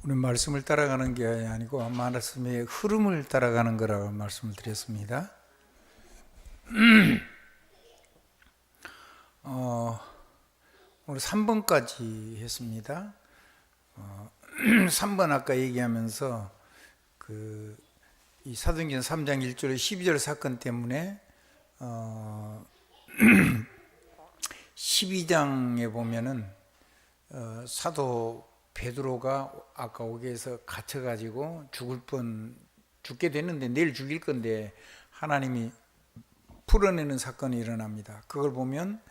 우리 말씀을 따라가는 게 아니고 말씀의 흐름을 따라가는 거라고 말씀을 드렸습니다. 오늘 3번까지 했습니다. 3번 아까 얘기하면서 이 사도행전 3장 1절 12절 사건 때문에 12장에 보면은 사도 베드로가 아까 오게에서 갇혀가지고 죽게 됐는데 내일 죽일 건데 하나님이 풀어내는 사건이 일어납니다. 그걸 보면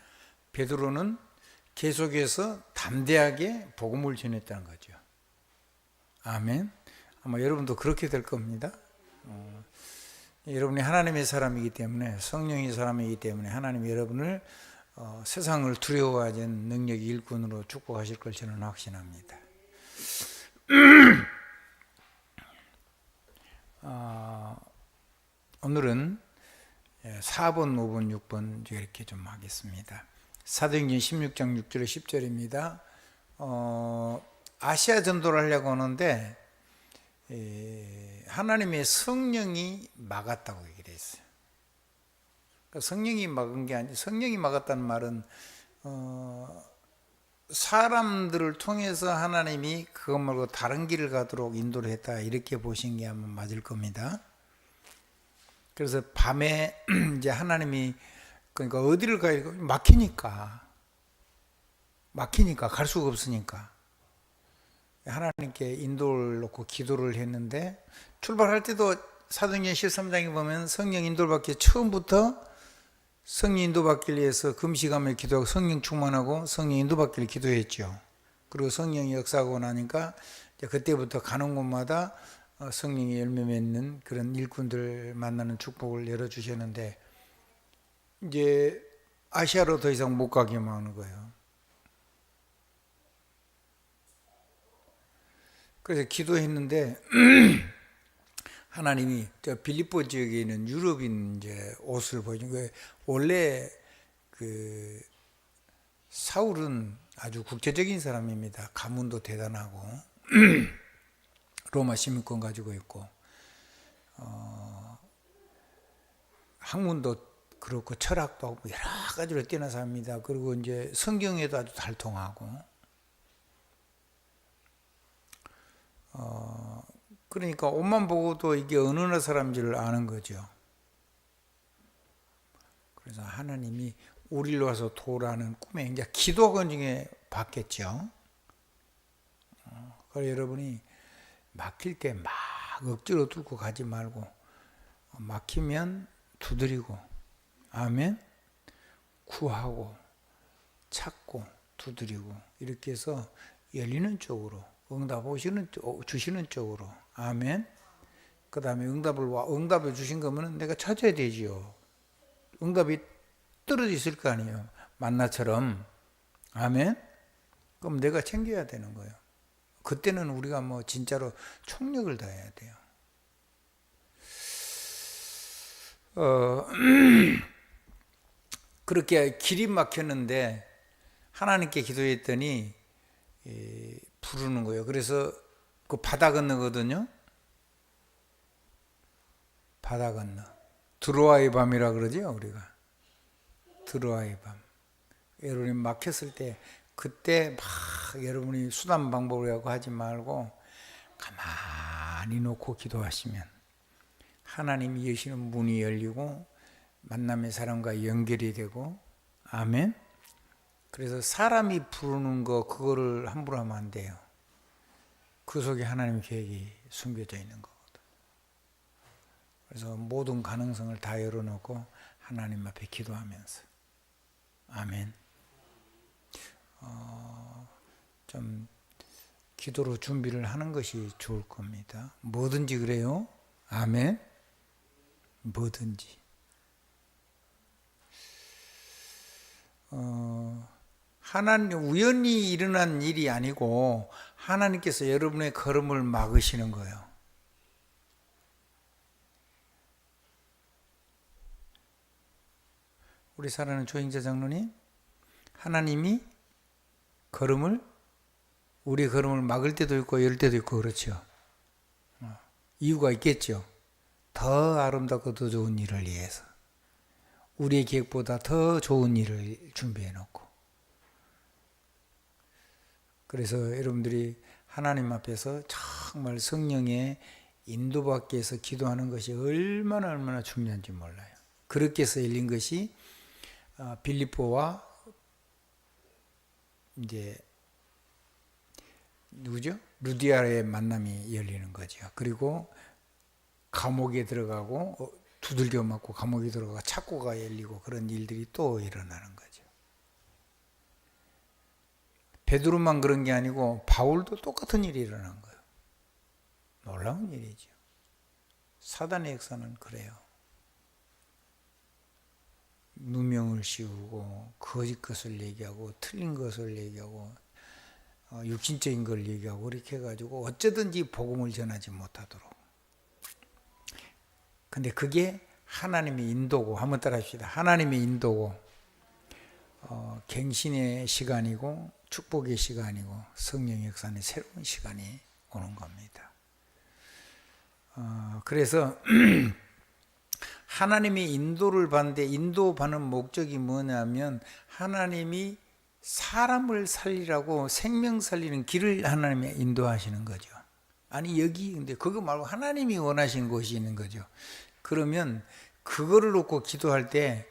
베드로는 계속해서 담대하게 복음을 전했다는 거죠. 아멘. 아마 여러분도 그렇게 될 겁니다. 여러분이 하나님의 사람이기 때문에, 성령의 사람이기 때문에 하나님이 여러분을 세상을 두려워하지 않는 능력의 일꾼으로 축복하실 걸 저는 확신합니다. 오늘은 4번, 5번, 6번 이렇게 좀 하겠습니다. 사도행전 16장 6절 10절입니다. 아시아 전도를 하려고 하는데 하나님의 성령이 막았다고 얘기를 했어요. 그러니까 성령이 막은 게 아니고, 성령이 막았다는 말은 사람들을 통해서 하나님이 그것 말고 다른 길을 가도록 인도를 했다, 이렇게 보신 게 아마 맞을 겁니다. 그래서 밤에 이제 하나님이, 그러니까 어디를 가야, 막히니까 갈 수가 없으니까 하나님께 인도를 놓고 기도를 했는데, 출발할 때도 사도행전 13장에 보면 성령 인도를 받기 처음부터 성령 인도받기를 위해서 금식하며 기도하고 성령 충만하고 성령 인도받기를 기도했죠. 그리고 성령이 역사하고 나니까 이제 그때부터 가는 곳마다 성령이 열매 맺는 그런 일꾼들 만나는 축복을 열어주셨는데, 이제 아시아로 더 이상 못 가게 하는 거예요. 그래서 기도했는데 하나님이 저 빌립보 지역에 있는 유럽인 이제 옷을 보여준 거예요. 원래 사울은 아주 국제적인 사람입니다. 가문도 대단하고 로마 시민권 가지고 있고 학문도 그렇고 철학도 하고 여러 가지로 뛰어난 사람입니다. 그리고 이제 성경에도 아주 달통하고 그러니까 옷만 보고도 이게 어느 나라 사람인지를 아는 거죠. 그래서 하나님이 우리를 와서 도라는 꿈에 이제 기도하건 중에 봤겠죠. 그래서 여러분이 막힐 때 막 억지로 뚫고 가지 말고, 막히면 두드리고, 아멘, 구하고 찾고 두드리고 이렇게 해서 열리는 쪽으로, 응답 주시는 쪽으로, 아멘. 그 다음에 응답을 주신 거면 내가 찾아야 되지요. 응답이 떨어져 있을 거 아니에요, 만나처럼. 아멘. 그럼 내가 챙겨야 되는 거예요. 그때는 우리가 진짜로 총력을 다해야 돼요. 그렇게 길이 막혔는데 하나님께 기도했더니 부르는 거예요. 그래서 그 바다 건너거든요. 바다 건너. 드로아의 밤이라 그러죠, 우리가. 드로아의 밤. 여러분이 막혔을 때, 그때 막 여러분이 수단 방법을 하고 하지 말고 가만히 놓고 기도하시면 하나님이 여시는 문이 열리고 만남의 사람과 연결이 되고, 아멘. 그래서 사람이 부르는 거, 그거를 함부로 하면 안 돼요. 그 속에 하나님의 계획이 숨겨져 있는 거거든. 그래서 모든 가능성을 다 열어놓고 하나님 앞에 기도하면서, 아멘. 좀 기도로 준비를 하는 것이 좋을 겁니다. 뭐든지 그래요. 아멘. 뭐든지. 하나님 우연히 일어난 일이 아니고 하나님께서 여러분의 걸음을 막으시는 거예요. 우리 사랑하는 조행자 장로님, 하나님이 걸음을 우리 걸음을 막을 때도 있고 열 때도 있고 그렇죠. 이유가 있겠죠. 더 아름답고 더 좋은 일을 위해서. 우리의 계획보다 더 좋은 일을 준비해 놓고. 그래서 여러분들이 하나님 앞에서 정말 성령의 인도받기 위해서 기도하는 것이 얼마나 중요한지 몰라요. 그렇게 해서 열린 것이 빌립보와 이제 누구죠? 루디아의 만남이 열리는 거죠. 그리고 감옥에 들어가고 두들겨 맞고 감옥에 들어가 착고가 열리고 그런 일들이 또 일어나는 거죠. 베드로만 그런 게 아니고 바울도 똑같은 일이 일어난 거예요. 놀라운 일이죠. 사단의 역사는 그래요. 누명을 씌우고 거짓 것을 얘기하고 틀린 것을 얘기하고 육신적인 걸 얘기하고 이렇게 해가지고 어쩌든지 복음을 전하지 못하도록. 근데 그게 하나님의 인도고, 한번 따라 합시다. 하나님의 인도고 갱신의 시간이고 축복의 시간이고 성령의 역사는 새로운 시간이 오는 겁니다. 그래서 하나님의 인도를 받는데 인도받는 목적이 뭐냐면 하나님이 사람을 살리라고 생명 살리는 길을 하나님이 인도하시는 거죠. 아니 여기 근데 그거 말고 하나님이 원하신 곳이 있는 거죠. 그러면 그거를 놓고 기도할 때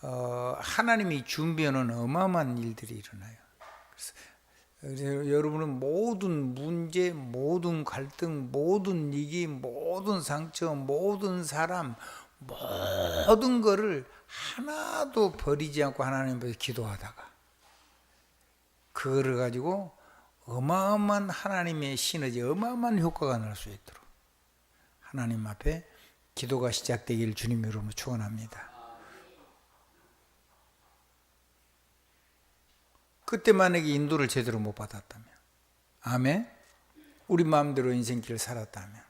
하나님이 준비해놓은 어마어마한 일들이 일어나요. 그래서 여러분은 모든 문제, 모든 갈등, 모든 위기, 모든 상처, 모든 사람, 모든 거를 하나도 버리지 않고 하나님 앞에 기도하다가 그거를 가지고 어마어마한 하나님의 시너지, 어마어마한 효과가 날 수 있도록 하나님 앞에 기도가 시작되기를 주님 이름으로 축원합니다. 그때 만약에 인도를 제대로 못 받았다면, 아멘? 우리 마음대로 인생길을 살았다면,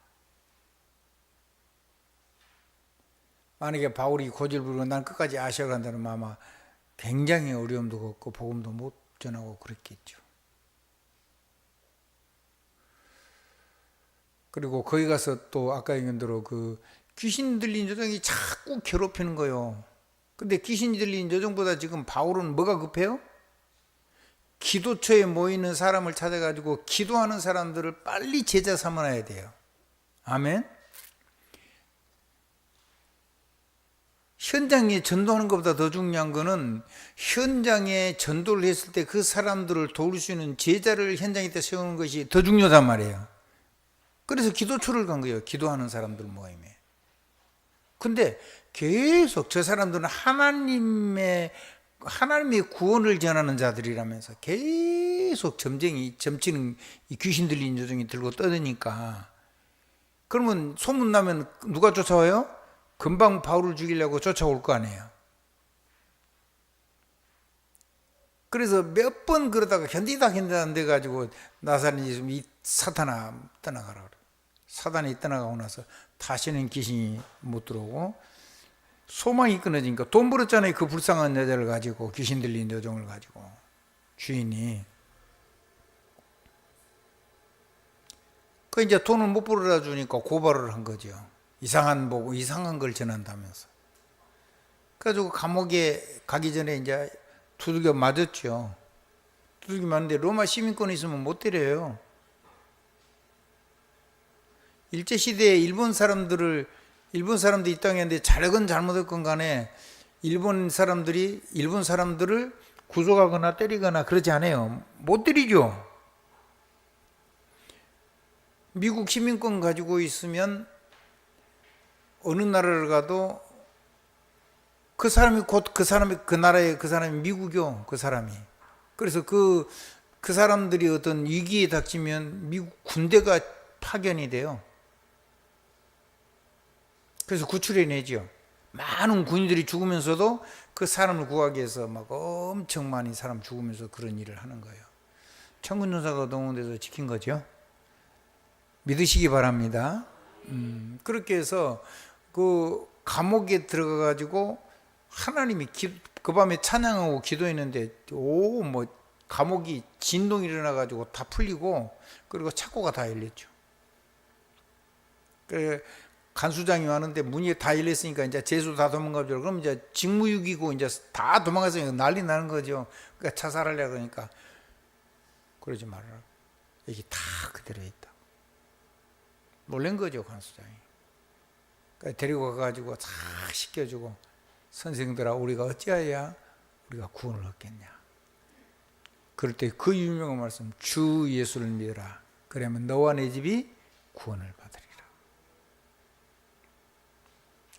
만약에 바울이 고집을 부리고 난 끝까지 아시아 간다는 마마 굉장히 어려움도 없고 복음도 못 전하고 그랬겠죠. 그리고 거기 가서 또 아까 얘기한 대로 그 귀신 들린 여종이 자꾸 괴롭히는 거예요. 근데 귀신 들린 여종보다 지금 바울은 뭐가 급해요? 기도처에 모이는 사람을 찾아가지고 기도하는 사람들을 빨리 제자 삼아야 돼요. 아멘? 현장에 전도하는 것보다 더 중요한 거는 현장에 전도를 했을 때 그 사람들을 도울 수 있는 제자를 현장에 세우는 것이 더 중요하단 말이에요. 그래서 기도처를 간 거예요. 기도하는 사람들 모임에. 근데 계속 저 사람들은 하나님의 구원을 전하는 자들이라면서 계속 점치는 이 귀신 들린 여종이 들고 떠드니까 그러면 소문나면 누가 쫓아와요? 금방 바울을 죽이려고 쫓아올 거 아니에요. 그래서 몇 번 그러다가 견디다 안 돼가지고 나사렛 예수 이 사탄아 떠나가라 그래. 사단이 떠나가고 나서 다시는 귀신이 못 들어오고 소망이 끊어지니까 돈 벌었잖아요. 그 불쌍한 여자를 가지고 귀신 들린 여종을 가지고 주인이 그 이제 돈을 못 벌어다 주니까 고발을 한 거죠. 이상한 걸 전한다면서. 그래가지고 감옥에 가기 전에 이제 두들겨 맞았죠. 두들겨 맞는데 로마 시민권이 있으면 못 때려요. 일제시대에 일본 사람들이 이 땅에 있는데 잘했건 잘못했건 간에 일본 사람들을 구속하거나 때리거나 그러지 않아요. 못 때리죠. 미국 시민권 가지고 있으면 어느 나라를 가도 그 사람이 미국이요. 그 사람이. 그래서 그 사람들이 어떤 위기에 닥치면 미국 군대가 파견이 돼요. 그래서 구출해내죠. 많은 군인들이 죽으면서도 그 사람을 구하기 위해서 막 엄청 많이 사람 죽으면서 그런 일을 하는 거예요. 천군천사가 동원돼서 지킨 거죠. 믿으시기 바랍니다. 그렇게 해서 그 감옥에 들어가가지고 하나님이 그 밤에 찬양하고 기도했는데 감옥이 진동이 일어나가지고 다 풀리고, 그리고 창고가 다 열렸죠. 그 간수장이 왔는데 문이 다 열렸으니까 이제 죄수 다 도망가죠. 그럼 이제 직무유기고 이제 다 도망가서 난리 나는 거죠. 그러니까 자살하려고 그러니까 그러지 말아라. 여기 다 그대로 있다. 놀란 거죠, 간수장이. 그러니까 데리고 가가지고 다 씻겨주고, 선생들아, 우리가 어찌하여 우리가 구원을 얻겠냐. 그럴 때 그 유명한 말씀, 주 예수를 믿어라. 그러면 너와 내 집이 구원을 받으리라.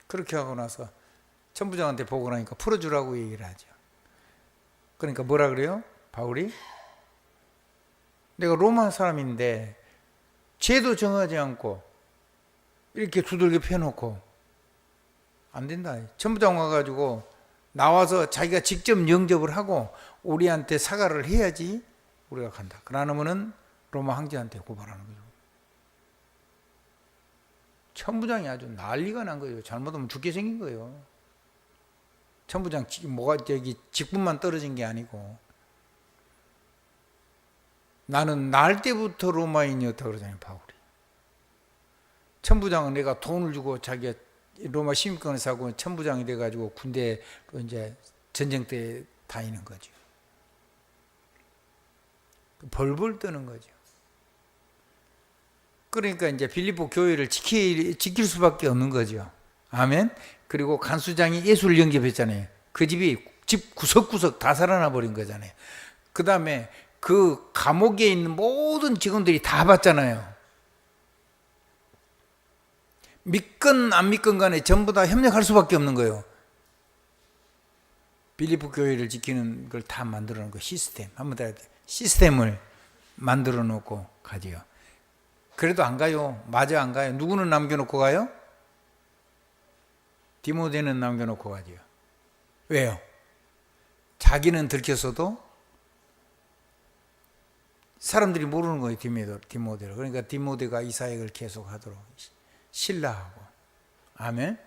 그렇게 하고 나서 천부장한테 보고 나니까 풀어주라고 얘기를 하죠. 그러니까 뭐라 그래요? 바울이? 내가 로마 사람인데 죄도 정하지 않고 이렇게 두들겨 펴놓고 안 된다. 천부장 와가지고 나와서 자기가 직접 영접을 하고 우리한테 사과를 해야지 우리가 간다. 그러면은 로마 황제한테 고발하는 거죠. 천부장이 아주 난리가 난 거예요. 잘못하면 죽게 생긴 거예요. 천부장 뭐가 저기 직분만 떨어진 게 아니고, 나는 날 때부터 로마인이었다 그러잖아요, 바울이. 천부장은 내가 돈을 주고 자기가 로마 시민권을 사고 천부장이 돼가지고 군대로 이제 전쟁 때 다니는 거죠. 벌벌 떠는 거죠. 그러니까 이제 빌립보 교회를 지킬 수밖에 없는 거죠. 아멘. 그리고 간수장이 예수를 영접했잖아요. 그 집이 집 구석구석 다 살아나 버린 거잖아요. 그 다음에 그 감옥에 있는 모든 직원들이 다 봤잖아요. 믿건 안 믿건 간에 전부 다 협력할 수밖에 없는 거예요. 빌립보 교회를 지키는 걸 다 만들어 놓은 거, 시스템. 한번 더 시스템을 만들어 놓고 가지요. 그래도 안 가요. 마저 안 가요. 누구는 남겨놓고 가요? 디모데는 남겨놓고 가지요. 왜요? 자기는 들켰어도 사람들이 모르는 거예요, 디모데를. 그러니까 디모데가 이 사역을 계속 하도록 신라하고, 아멘.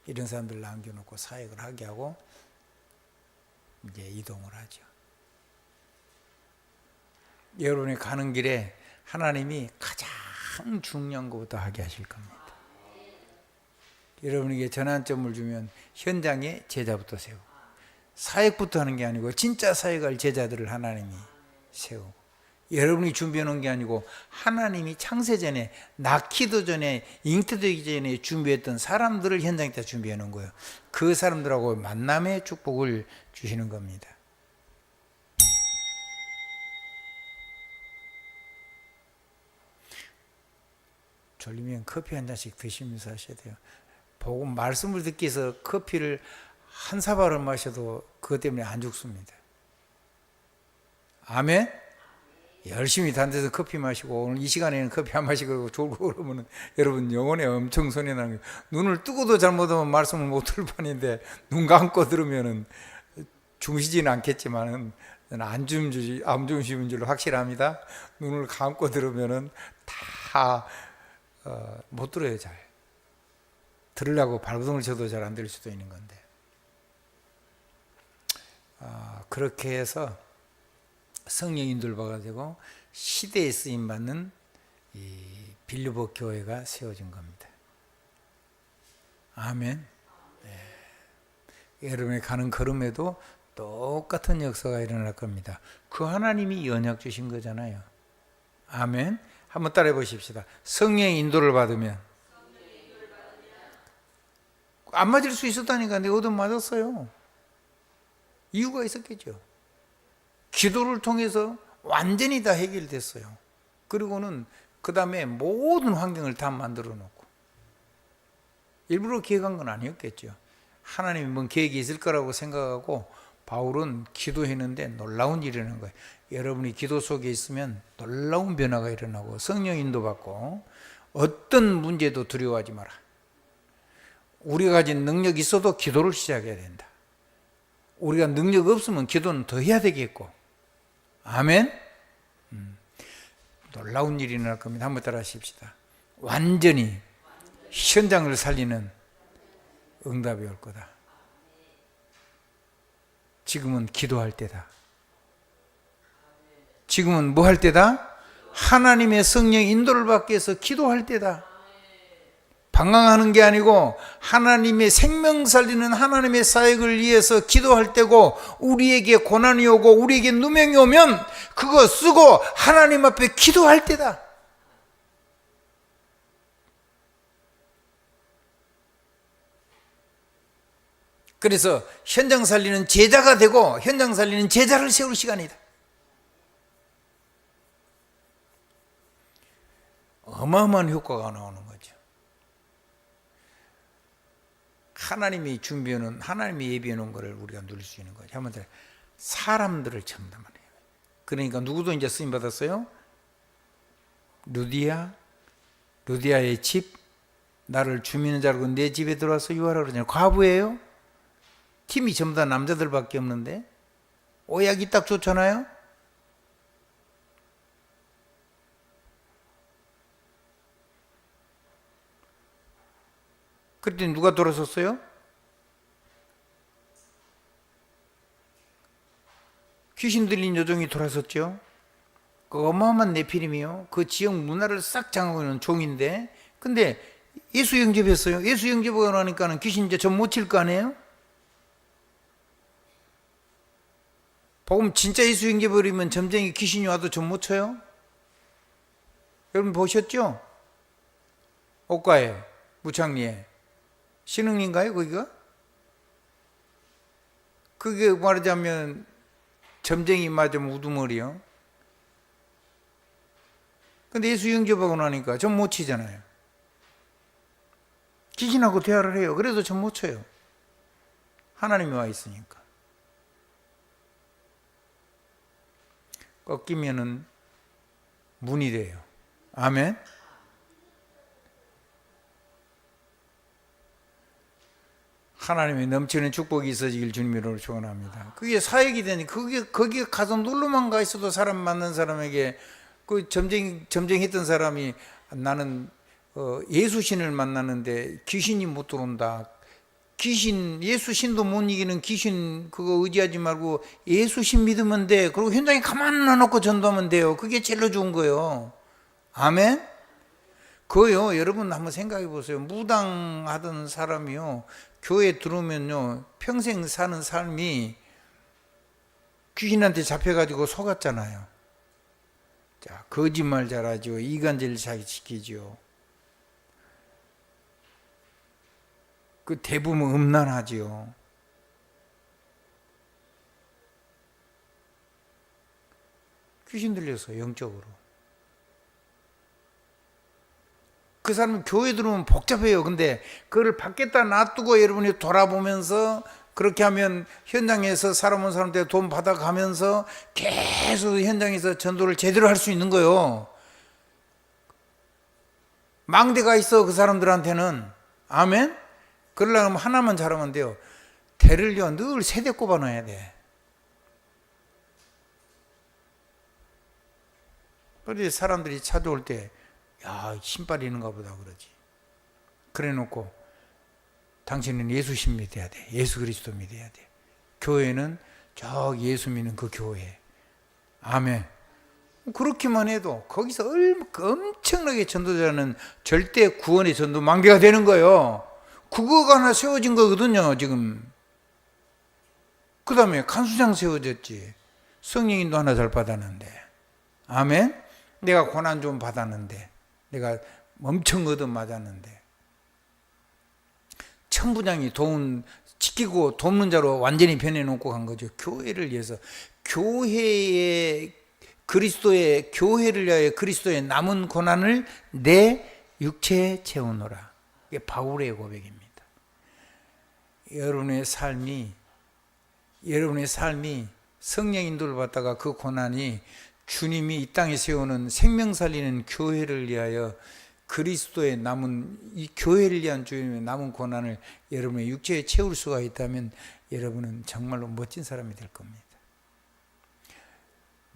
이런 사람들 남겨놓고 사역을 하게 하고 이제 이동을 하죠. 여러분이 가는 길에 하나님이 가장 중요한 것부터 하게 하실 겁니다. 여러분에게 전환점을 주면 현장에 제자부터 세우고, 사역부터 하는 게 아니고 진짜 사역할 제자들을 하나님이 세우고, 여러분이 준비해 놓은 게 아니고 하나님이 창세전에, 낳기도 전에, 잉태되기 전에 준비했던 사람들을 현장에 준비해 놓은 거예요. 그 사람들하고 만남의 축복을 주시는 겁니다. 졸리면 커피 한 잔씩 드시면서 하셔야 돼요. 복음 말씀을 듣기 위해서 커피를 한 사발을 마셔도 그것 때문에 안 죽습니다. 아멘. 열심히 다른 데서 커피 마시고 오늘 이 시간에는 커피 안 마시고 졸고 그러면 여러분 영혼에 엄청 손해 나는 거예요. 눈을 뜨고도 잘못하면 말씀을 못 들을 판인데 눈 감고 들으면은 주무시지는 않겠지만은 안 주무시는 줄로 확실합니다. 눈을 감고 들으면은 다 못 들어요. 잘 들으려고 발버둥을 쳐도 잘 안 들을 수도 있는 건데, 그렇게 해서 성령 인도를 받아들이고 시대에 쓰임 받는 이 빌립보 교회가 세워진 겁니다. 아멘. 네. 여러분이 가는 걸음에도 똑같은 역사가 일어날 겁니다. 그 하나님이 언약 주신 거잖아요. 아멘. 한번 따라해 보십시다. 성령의 인도를 받으면 안 맞을 수 있었다니까. 내가 얻어 맞았어요. 이유가 있었겠죠. 기도를 통해서 완전히 다 해결됐어요. 그리고는 그 다음에 모든 환경을 다 만들어 놓고, 일부러 기획한 건 아니었겠죠. 하나님이 뭔 계획이 있을 거라고 생각하고 바울은 기도했는데 놀라운 일이 일어난 거예요. 여러분이 기도 속에 있으면 놀라운 변화가 일어나고 성령 인도받고 어떤 문제도 두려워하지 마라. 우리가 가진 능력이 있어도 기도를 시작해야 된다. 우리가 능력 없으면 기도는 더 해야 되겠고. 아멘. 놀라운 일이 일어날 겁니다. 한번 따라 하십시다. 완전히 현장을 살리는 응답이 올 거다. 지금은 기도할 때다. 지금은 뭐 할 때다? 하나님의 성령 인도를 받기 위해서 기도할 때다. 방황하는 게 아니고 하나님의 생명 살리는 하나님의 사역을 위해서 기도할 때고, 우리에게 고난이 오고 우리에게 누명이 오면 그거 쓰고 하나님 앞에 기도할 때다. 그래서 현장 살리는 제자가 되고 현장 살리는 제자를 세울 시간이다. 어마어마한 효과가 나오는 거죠. 하나님이 준비해놓은, 하나님이 예비해놓은 것을 우리가 누릴 수 있는 거죠. 한번 사람들을 첨담하네요. 그러니까 누구도 이제 쓰임 받았어요? 루디아의 집, 나를 주민인 줄 알고 내 집에 들어와서 유하라 그러잖아요. 과부예요? 팀이 전부 다 남자들밖에 없는데 오약이 딱 좋잖아요. 그때 누가 돌아섰어요? 귀신 들린 여종이 돌아섰죠. 그 어마어마한 네피림이요. 그 지역 문화를 싹 장악하고 있는 종인데, 근데 예수 영접했어요. 예수 영접하고 나니까는 귀신 이제 전 못 칠 거 아니에요? 복음 진짜 예수 영접버리면 점쟁이 귀신이 와도 전 못 쳐요? 여러분 보셨죠? 옷가에, 무창리에. 신흥인가요, 거기가? 그게 말하자면 점쟁이 맞으면 우두머리요. 근데 예수 영접하고 나니까 전 못 치잖아요. 귀신하고 대화를 해요. 그래도 전 못 쳐요. 하나님이 와 있으니까. 꺾이면은 문이 돼요. 아멘. 하나님의 넘치는 축복이 있어지길 주님으로 축원합니다. 그게 사역이 되니 거기에 가서 놀러만 가 있어도 사람 만난 사람에게, 그 점쟁했던 사람이 나는 예수신을 만나는데 귀신이 못 들어온다. 귀신, 예수신도 못 이기는 귀신 그거 의지하지 말고 예수신 믿으면 돼. 그리고 현장에 가만 놔놓고 전도하면 돼요. 그게 제일 좋은 거예요. 아멘. 그거요, 여러분 한번 생각해 보세요. 무당하던 사람이요, 교회 들어오면요 평생 사는 삶이 귀신한테 잡혀가지고 속았잖아요. 자, 거짓말 잘하죠. 이간질 잘 시키죠. 그 대부분 음란하지요. 귀신 들려서 영적으로. 그 사람은 교회 들어오면 복잡해요. 근데 그걸 밖에다 놔두고 여러분이 돌아보면서 그렇게 하면 현장에서 살아온 사람들 돈 받아가면서 계속 현장에서 전도를 제대로 할 수 있는 거예요. 망대가 있어, 그 사람들한테는. 아멘? 그러려면 하나만 잘하면 돼요. 대를요 늘 세대 꼽아놔야 돼. 그래서 사람들이 찾아올 때, 야, 신발이 있는가 보다 그러지. 그래 놓고 당신은 예수신 믿어야 돼. 예수 그리스도 믿어야 돼. 교회는 저 예수 믿는 그 교회. 아멘. 그렇게만 해도 거기서 엄청나게 전도자는 절대 구원의 전도 망대가 되는 거예요. 그거가 하나 세워진 거거든요, 지금. 그 다음에 간수장 세워졌지. 성령인도 하나 잘 받았는데. 아멘. 내가 고난 좀 받았는데, 내가 엄청 얻어맞았는데, 천부장이 돈 지키고 돕는 자로 완전히 변해놓고 간 거죠. 교회를 위해서. 교회의 그리스도의 교회를 위하여 그리스도의 남은 고난을 내 육체에 채우노라. 이게 바울의 고백입니다. 여러분의 삶이 성령 인도를 받다가 그 고난이 주님이 이 땅에 세우는 생명 살리는 교회를 위하여 그리스도의 남은, 이 교회를 위한 주님의 남은 고난을 여러분의 육체에 채울 수가 있다면 여러분은 정말로 멋진 사람이 될 겁니다.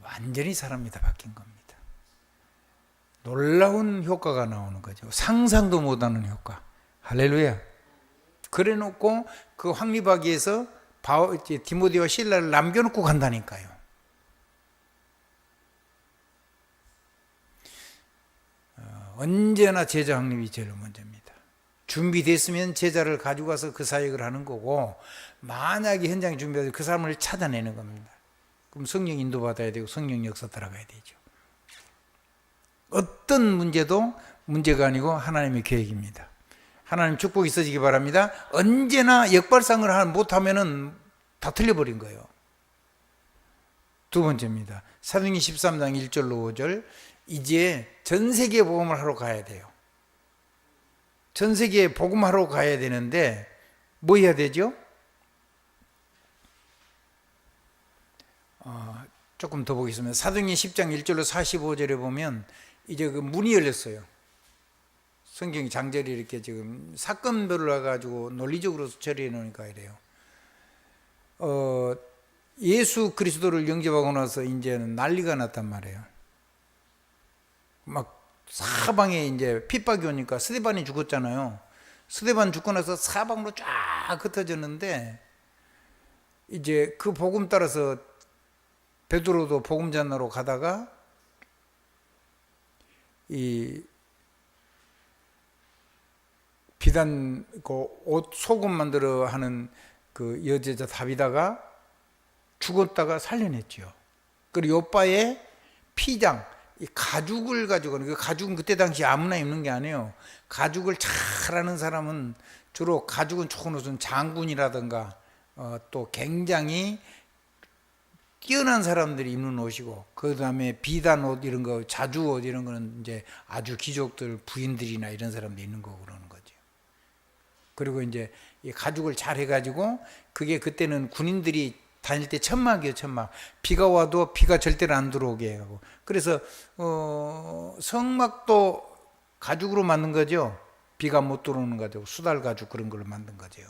완전히 사람이 다 바뀐 겁니다. 놀라운 효과가 나오는 거죠. 상상도 못하는 효과. 할렐루야. 그래 놓고 그 황리바기에서 디모데와 실라를 남겨놓고 간다니까요. 언제나 제자 확립이 제일 먼저입니다. 준비됐으면 제자를 가지고 가서 그 사역을 하는 거고, 만약에 현장에 준비돼서 그 사람을 찾아내는 겁니다. 그럼 성령 인도받아야 되고 성령 역사 따라가야 되죠. 어떤 문제도 문제가 아니고 하나님의 계획입니다. 하나님 축복이 있어지기 바랍니다. 언제나 역발상을 못하면 다 틀려버린 거예요. 두 번째입니다. 사도행전 13장 1절로 5절. 이제 전 세계 복음을 하러 가야 돼요. 전 세계에 복음하러 가야 되는데 뭐 해야 되죠? 조금 더 보겠습니다. 사도행전 10장 1절로 45절에 보면 이제 그 문이 열렸어요. 성경이 장절이 이렇게 지금 사건별로 해가지고 논리적으로 처리해 놓으니까 이래요. 예수 그리스도를 영접하고 나서 이제는 난리가 났단 말이에요. 막 사방에 이제 핍박이 오니까 스데반이 죽었잖아요. 스데반 죽고 나서 사방으로 쫙 흩어졌는데 이제 그 복음 따라서 베드로도 복음 전하러 가다가 이 비단 그 옷 소금 만들어 하는 그 여제자 다비다가 죽었다가 살려냈죠. 그리고 요빠의 피장, 이 가죽을 가지고, 그 가죽은 그때 당시 아무나 입는 게 아니에요. 가죽을 잘 아는 사람은 주로 가죽은 좋은 옷은 장군이라든가 또 굉장히 뛰어난 사람들이 입는 옷이고, 그 다음에 비단 옷 이런 거, 자주 옷 이런 거는 이제 아주 귀족들, 부인들이나 이런 사람들이 입는 거고 그러는 거죠. 그리고 이제 이 가죽을 잘 해가지고, 그게 그때는 군인들이 다닐 때 천막이에요, 천막. 비가 와도 비가 절대로 안 들어오게 하고. 그래서 성막도 가죽으로 만든 거죠. 비가 못 들어오는 거죠. 수달 가죽 그런 걸로 만든 거죠.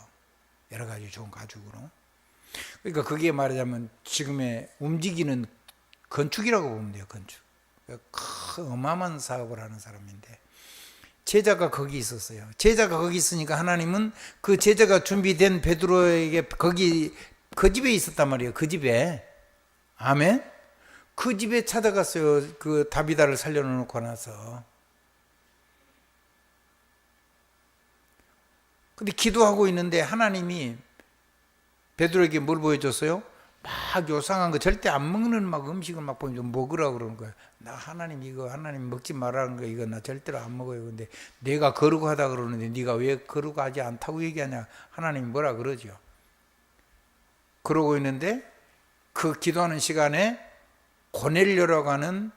여러 가지 좋은 가죽으로. 그러니까 그게 말하자면 지금의 움직이는 건축이라고 보면 돼요, 건축. 큰 어마어마한 사업을 하는 사람인데 제자가 거기 있었어요. 제자가 거기 있으니까 하나님은 그 제자가 준비된 베드로에게 거기 그 집에 있었단 말이에요. 그 집에. 아멘. 그 집에 찾아갔어요. 그 다비다를 살려놓고 나서. 근데 기도하고 있는데 하나님이 베드로에게 뭘 보여줬어요? 막 요상한 거 절대 안 먹는 막 음식을 막 보면 먹으라고 그러는 거예요. 나 하나님 이거 하나님 먹지 말라는 거 이거 나 절대로 안 먹어요. 근데 내가 거룩하다 그러는데 네가 왜 거룩하지 않다고 얘기하냐? 하나님이 뭐라 그러죠. 그러고 있는데 그 기도하는 시간에 고넬료라고 하는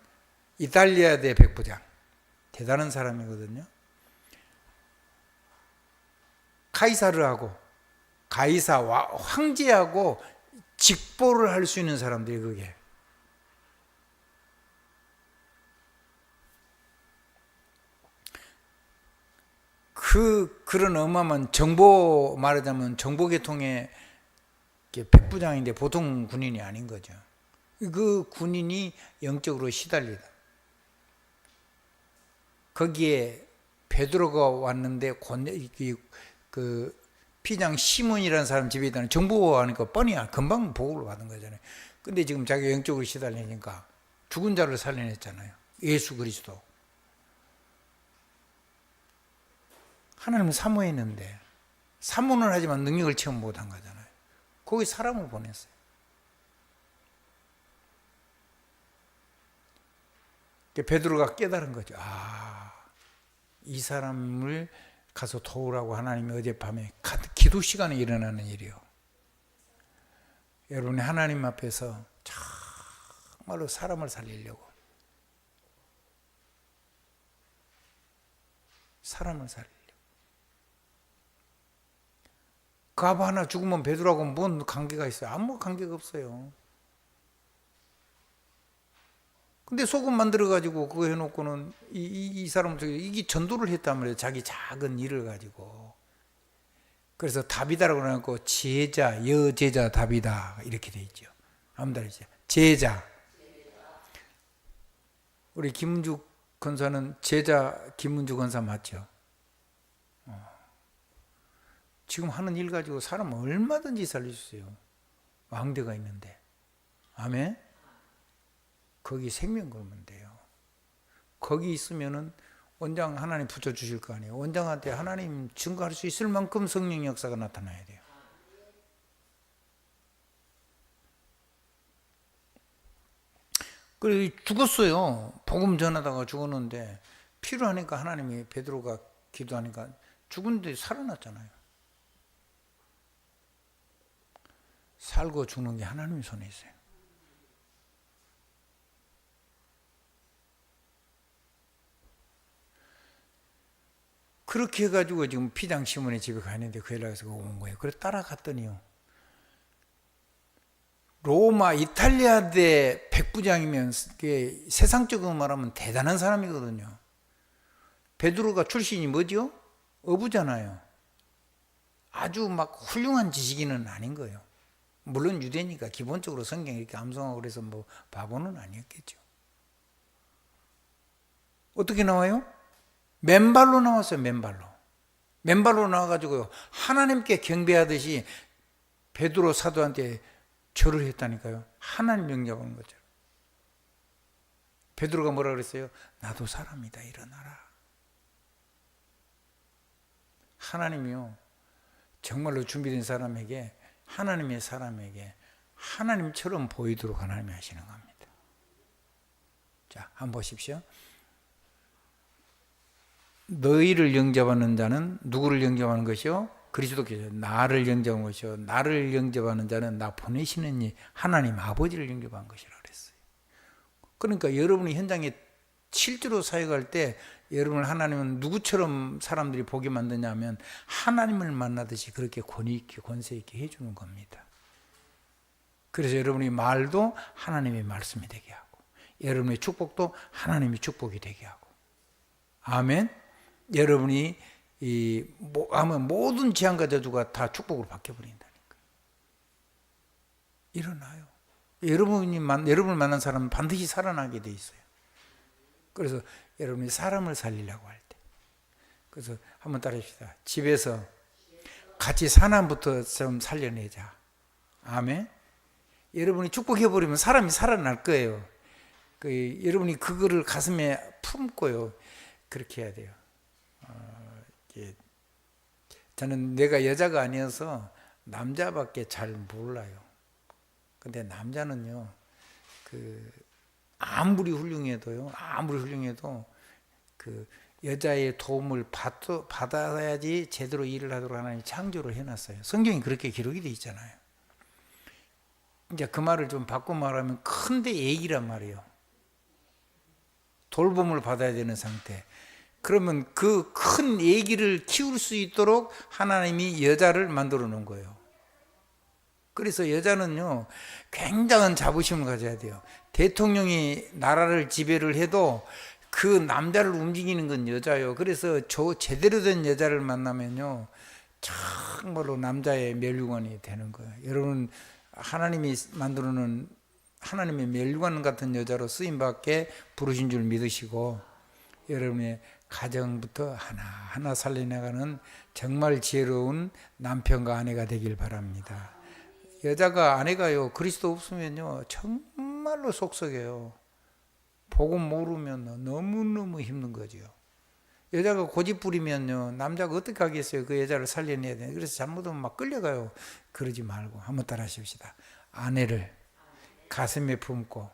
이탈리아대 백부장, 대단한 사람이거든요. 카이사르하고 가이사 황제하고 직보를 할 수 있는 사람들이 그게. 그런 어마어마한 정보, 말하자면 정보계통의 백부장인데 보통 군인이 아닌 거죠. 그 군인이 영적으로 시달리다. 거기에 베드로가 왔는데 그 피장 시몬이라는 사람 집에 있다는 정보가 하니까 뻔히 금방 보고를 받은 거잖아요. 근데 지금 자기가 영적으로 시달리니까 죽은 자를 살려냈잖아요. 예수 그리스도. 하나님은 사모했는데 사모는 하지만 능력을 체험 못한 거잖아요. 거기 사람을 보냈어요. 베드로가 깨달은 거죠. 이 사람을 가서 도우라고 하나님이 어젯밤에 기도 시간에 일어나는 일이요. 여러분이 하나님 앞에서 정말로 사람을 살리려고, 사람을 살리려고. 그 아바 하나 죽으면 베드로하고 뭔 관계가 있어요? 아무 관계가 없어요. 근데 소금 만들어가지고 그거 해놓고는 이 사람은 이게 전도를 했단 말이에요. 자기 작은 일을 가지고. 그래서 다비다라고 해놓고 제자, 여제자 다비다 이렇게 돼 있죠. 아무튼 제자. 우리 김은주 권사는 제자 김은주 권사 맞죠? 지금 하는 일 가지고 사람 얼마든지 살릴 수 있어요. 왕대가 있는데. 아멘? 거기 생명 걸면 돼요. 거기 있으면은 원장 하나님 붙여주실 거 아니에요. 원장한테 하나님 증거할 수 있을 만큼 성령 역사가 나타나야 돼요. 그래 죽었어요. 복음 전하다가 죽었는데 필요하니까 하나님이 베드로가 기도하니까 죽은데 살아났잖아요. 살고 죽는 게 하나님 손에 있어요. 그렇게 해가지고 지금 피장 시몬의 집에 가는데 그 연락에서 온 거예요. 그래서 따라갔더니요. 로마 이탈리아 대 백부장이면 세상적으로 말하면 대단한 사람이거든요. 베드로가 출신이 뭐죠? 어부잖아요. 아주 막 훌륭한 지식인은 아닌 거예요. 물론 유대니까 기본적으로 성경 이렇게 암송하고 그래서 뭐 바보는 아니었겠죠. 어떻게 나와요? 맨발로 나왔어요. 맨발로 나와가지고요. 하나님께 경배하듯이 베드로 사도한테 절을 했다니까요. 하나님 영접하는 것처럼. 베드로가 뭐라 그랬어요? 나도 사람이다. 일어나라. 하나님이요. 정말로 준비된 사람에게 하나님의 사람에게 하나님처럼 보이도록 하나님이 하시는 겁니다. 자, 한번 보십시오. 너희를 영접하는 자는 누구를 영접하는 것이요? 그리스도께서 나를 영접한 것이요. 나를 영접하는 자는 나 보내시는 이 하나님 아버지를 영접한 것이라 그랬어요. 그러니까 여러분이 현장에 실제로 사역할 때 여러분을 하나님은 누구처럼 사람들이 보게 만드냐면 하나님을 만나듯이 그렇게 권위 있게 권세 있게 해주는 겁니다. 그래서 여러분이 말도 하나님의 말씀이 되게 하고 여러분의 축복도 하나님의 축복이 되게 하고 아멘. 여러분이 하면 모든 재앙과 저주가 다 축복으로 바뀌어버린다니까. 일어나요. 여러분을 만난 사람은 반드시 살아나게 돼 있어요. 그래서 여러분이 사람을 살리려고 할 때, 그래서 한번 따라합시다. 집에서 같이 사람부터 좀 살려내자. 아멘. 여러분이 축복해버리면 사람이 살아날 거예요. 여러분이 그거를 가슴에 품고요. 그렇게 해야 돼요. 저는 내가 여자가 아니어서 남자밖에 잘 몰라요. 근데 남자는요, 아무리 훌륭해도 그 여자의 도움을 받아야지 제대로 일을 하도록 하나님이 창조를 해놨어요. 성경이 그렇게 기록이 되어 있잖아요. 이제 그 말을 좀 바꿔 말하면 큰데 얘기란 말이에요. 돌봄을 받아야 되는 상태. 그러면 그 큰 얘기를 키울 수 있도록 하나님이 여자를 만들어 놓은 거예요. 그래서 여자는요, 굉장한 자부심을 가져야 돼요. 대통령이 나라를 지배를 해도 그 남자를 움직이는 건 여자예요. 그래서 제대로 된 여자를 만나면요, 정말로 남자의 멸류관이 되는 거예요. 여러분, 하나님이 만들어 놓은 하나님의 멸류관 같은 여자로 쓰임받게 부르신 줄 믿으시고 여러분의 가정부터 하나하나 살려나가는 정말 지혜로운 남편과 아내가 되길 바랍니다. 여자가 아내가요 그리스도 없으면요 정말로 속썩여요. 복음 모르면 너무너무 힘든 거죠. 여자가 고집 부리면요 남자가 어떻게 하겠어요. 그 여자를 살려내야 돼요. 그래서 잘못하면 막 끌려가요. 그러지 말고 한번 따라 하십시다. 아내를 가슴에 품고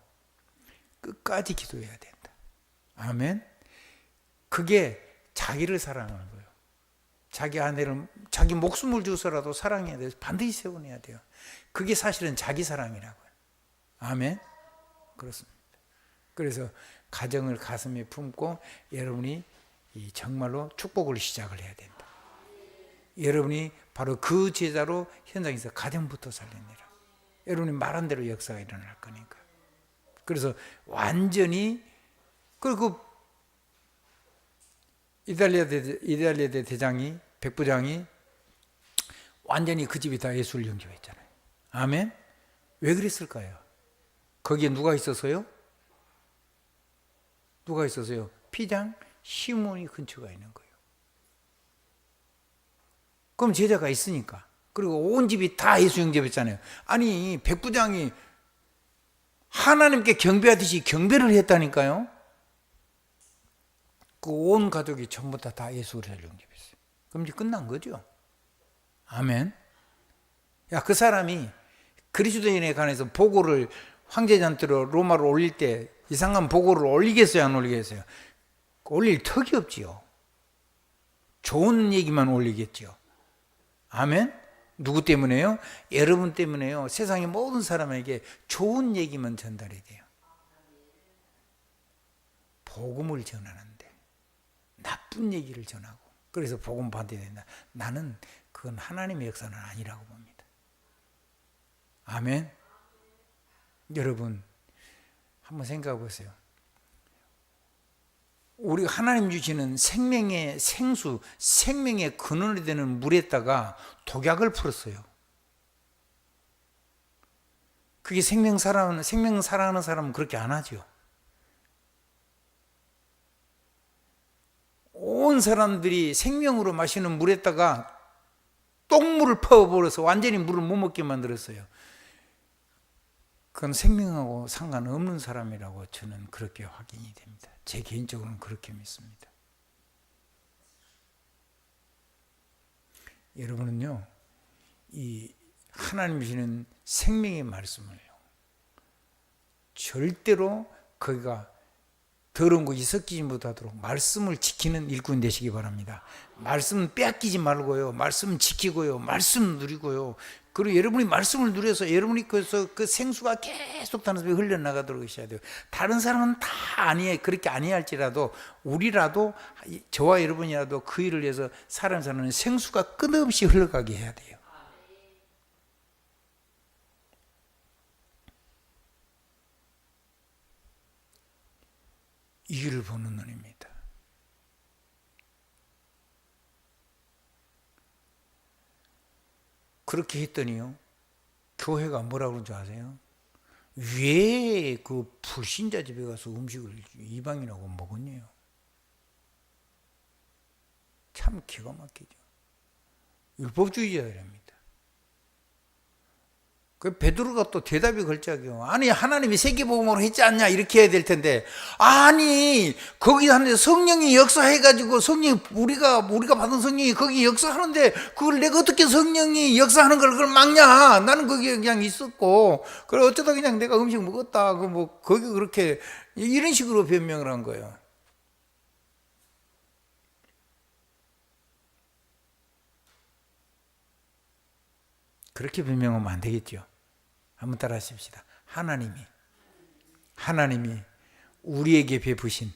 끝까지 기도해야 된다. 아멘. 그게 자기를 사랑하는 거예요. 자기 아내를 자기 목숨을 주서라도 사랑해야 돼요. 반드시 세워내야 돼요. 그게 사실은 자기 사랑이라고요. 아멘. 그렇습니다. 그래서 가정을 가슴에 품고 여러분이 정말로 축복을 시작을 해야 된다. 여러분이 바로 그 제자로 현장에서 가정부터 살려내라. 여러분이 말한 대로 역사가 일어날 거니까. 그래서 완전히 그리고 이탈리아 대 대장이 백부장이 완전히 그 집이 다 예수를 영접했잖아요. 아멘. 왜 그랬을까요? 거기에 누가 있었어요? 피장 시몬이 근처가 있는 거예요. 그럼 제자가 있으니까. 그리고 온 집이 다 예수 영접했잖아요. 아니 백부장이 하나님께 경배하듯이 경배를 했다니까요. 그 온 가족이 전부 다 예수 그리스도를 영접했어요. 그럼 이제 끝난 거죠. 아멘. 야, 그 사람이 그리스도인에 관해서 보고를 황제전투로 로마로 올릴 때 이상한 보고를 올리겠어요, 안 올리겠어요? 올릴 턱이 없지요. 좋은 얘기만 올리겠죠. 아멘. 누구 때문에요? 여러분 때문에요. 세상의 모든 사람에게 좋은 얘기만 전달이 돼요. 복음을 전하는데 나쁜 얘기를 전하고, 그래서 복음 반대된다. 나는 그건 하나님의 역사는 아니라고 봅니다. 아멘. 여러분 한번 생각해 보세요. 우리가 하나님 주시는 생명의 생수, 생명의 근원이 되는 물에다가 독약을 풀었어요. 그게 생명 사랑하는 사람은 그렇게 안 하죠. 온 사람들이 생명으로 마시는 물에다가 똥물을 퍼버려서 완전히 물을 못 먹게 만들었어요. 그건 생명하고 상관없는 사람이라고 저는 그렇게 확인이 됩니다. 제 개인적으로는 그렇게 믿습니다. 여러분은요, 이 하나님 주시는 생명의 말씀을요, 절대로 거기가 더러운 것이 섞이지 못하도록 말씀을 지키는 일꾼 되시기 바랍니다. 말씀 빼앗기지 말고요, 말씀 지키고요, 말씀 누리고요. 그리고 여러분이 말씀을 누려서 여러분이 그 생수가 계속 다른 사람에 흘러나가도록 하셔야 돼요. 다른 사람은 다 그렇게 아니할지라도 우리라도, 저와 여러분이라도 그 일을 위해서 사는 생수가 끊임없이 흘러가게 해야 돼요. 이 길을 보는 눈입니다. 그렇게 했더니요, 교회가 뭐라고 그러는지 아세요? 왜 그 불신자 집에 가서 음식을 이방인하고 먹었냐요? 참 기가 막히죠. 율법주의자랍니다. 그 베드로가 또 대답이 걸작이요. 아니, 하나님이 세계복음으로 했지 않냐, 이렇게 해야 될 텐데, 아니 거기 하는데 성령이 역사해가지고, 우리가 받은 성령이 거기 역사하는데 그걸 내가 어떻게 성령이 역사하는 걸 그걸 막냐? 나는 거기에 그냥 있었고, 그래 어쩌다 그냥 내가 음식 먹었다, 거기 그렇게 이런 식으로 변명을 한 거예요. 그렇게 변명하면 안 되겠죠. 한번 따라 하십시다. 하나님이 우리에게 베푸신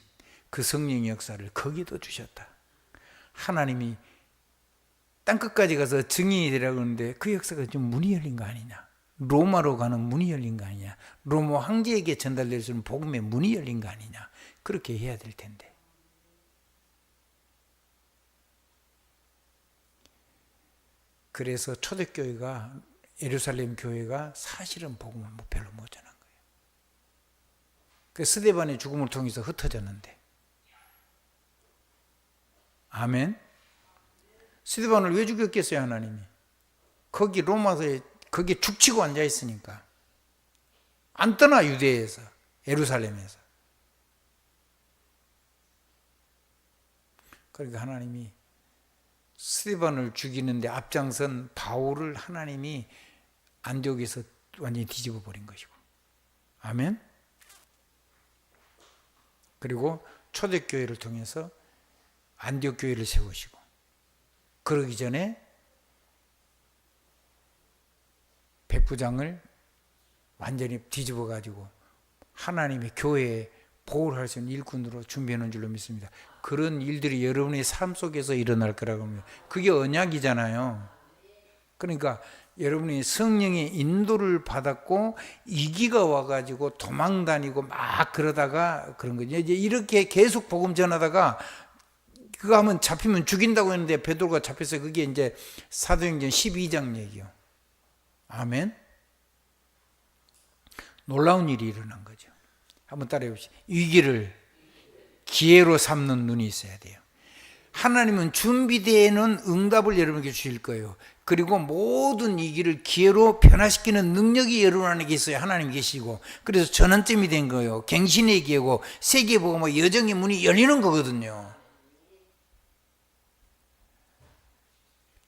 그 성령의 역사를 거기도 주셨다. 하나님이 땅끝까지 가서 증인이 되라고 하는데 그 역사가 좀 문이 열린 거 아니냐? 로마로 가는 문이 열린 거 아니냐? 로마 황제에게 전달될 수 있는 복음의 문이 열린 거 아니냐? 그렇게 해야 될 텐데. 그래서 초대교회가, 예루살렘 교회가 사실은 복음을 별로 못 전한 거예요. 그 스데반의 죽음을 통해서 흩어졌는데. 아멘. 스데반을 왜 죽였겠어요, 하나님이? 거기 로마서에 거기에 죽치고 앉아 있으니까 안 떠나, 유대에서, 예루살렘에서. 그러니까 하나님이 스데반을 죽이는데 앞장선 바울을 하나님이 안디옥에서 완전히 뒤집어 버린 것이고. 아멘. 그리고 초대교회를 통해서 안디옥 교회를 세우시고, 그러기 전에 백부장을 완전히 뒤집어 가지고 하나님의 교회에 보호를 할 수 있는 일꾼으로 준비해 놓은 줄로 믿습니다. 그런 일들이 여러분의 삶 속에서 일어날 거라고 합니다. 그게 언약이잖아요. 그러니까 여러분이 성령의 인도를 받았고 이기가 와가지고 도망 다니고 막 그러다가 그런 거죠. 이제 이렇게 계속 복음 전하다가 그거 하면 잡히면 죽인다고 했는데 베드로가 잡혔어요. 그게 이제 사도행전 12장 얘기요. 아멘. 놀라운 일이 일어난 거죠. 한번 따라해 보시죠. 위기를 기회로 삼는 눈이 있어야 돼요. 하나님은 준비되어 있는 응답을 여러분에게 주실 거예요. 그리고 모든 위기를 기회로 변화시키는 능력이 여러분 안에 있어요. 하나님 계시고. 그래서 전환점이 된 거예요. 갱신의 기회고 세계복음의 여정의 문이 열리는 거거든요.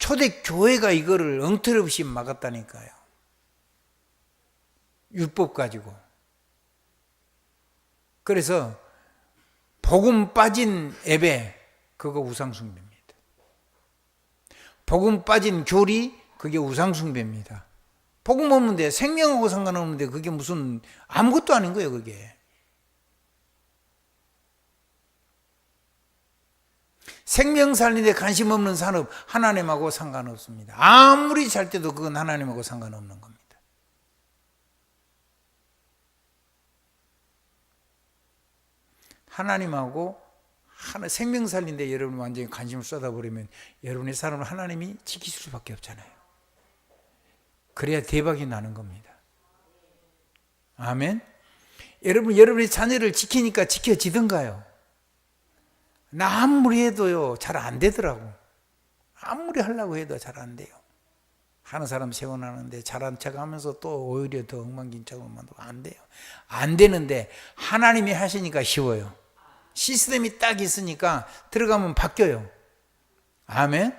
초대 교회가 이거를 엉터리없이 막았다니까요. 율법 가지고. 그래서 복음 빠진 예배, 그거 우상숭배입니다. 복음 빠진 교리, 그게 우상숭배입니다. 복음 없는데, 생명하고 상관없는데 그게 무슨 아무것도 아닌 거예요, 그게. 생명 살리는데 관심 없는 산업, 하나님하고 상관없습니다. 아무리 잘 때도 그건 하나님하고 상관없는 겁니다. 하나님하고 생명 살리는데 여러분이 완전히 관심을 쏟아버리면 여러분의 삶을 하나님이 지키실 수밖에 없잖아요. 그래야 대박이 나는 겁니다. 아멘. 여러분의 자녀를 지키니까 지켜지던가요? 나 아무리 해도요, 잘 안 되더라고. 아무리 하려고 해도 잘 안 돼요. 하는 사람 세워나는데 잘한 척 하면서 또 오히려 더 엉망진창으로 만들고 안 돼요. 안 되는데 하나님이 하시니까 쉬워요. 시스템이 딱 있으니까 들어가면 바뀌어요. 아멘?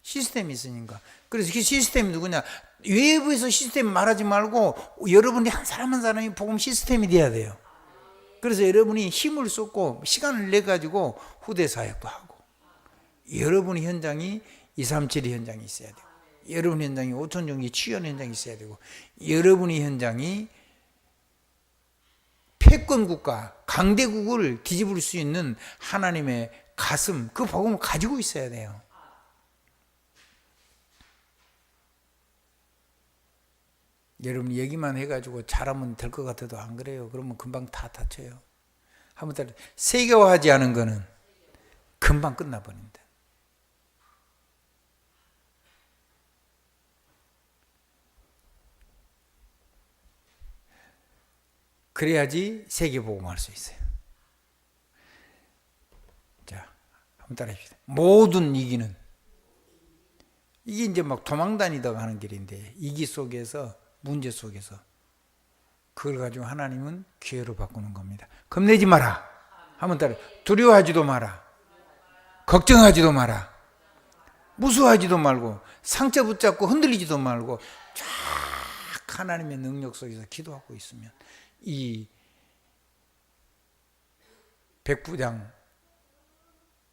시스템이 있으니까. 그래서 그 시스템이 누구냐? 외부에서 시스템 말하지 말고 여러분이 한 사람 한 사람이 복음 시스템이 돼야 돼요. 그래서 여러분이 힘을 쏟고 시간을 내가지고 후대 사역도 하고, 여러분의 현장이 237의 현장이 있어야 되고, 여러분의 현장이 5천종기 치유하는 현장이 있어야 되고, 여러분의 현장이 패권국가, 강대국을 뒤집을 수 있는 하나님의 가슴, 그 복음을 가지고 있어야 돼요. 여러분 얘기만 해가지고 잘하면 될 것 같아도 안 그래요. 그러면 금방 다 다쳐요. 한번 따라, 세계화하지 않은 거는 금방 끝나버린다. 그래야지 세계복음할 수 있어요. 자, 한번 따라합시다. 모든 이기는, 이게 이제 막 도망다니다가 하는 길인데, 이기 속에서, 문제 속에서 그걸 가지고 하나님은 기회로 바꾸는 겁니다. 겁내지 마라. 한번 따라. 두려워하지도 마라. 걱정하지도 마라. 무수하지도 말고, 상처 붙잡고 흔들리지도 말고 쫙 하나님의 능력 속에서 기도하고 있으면 이 백부장,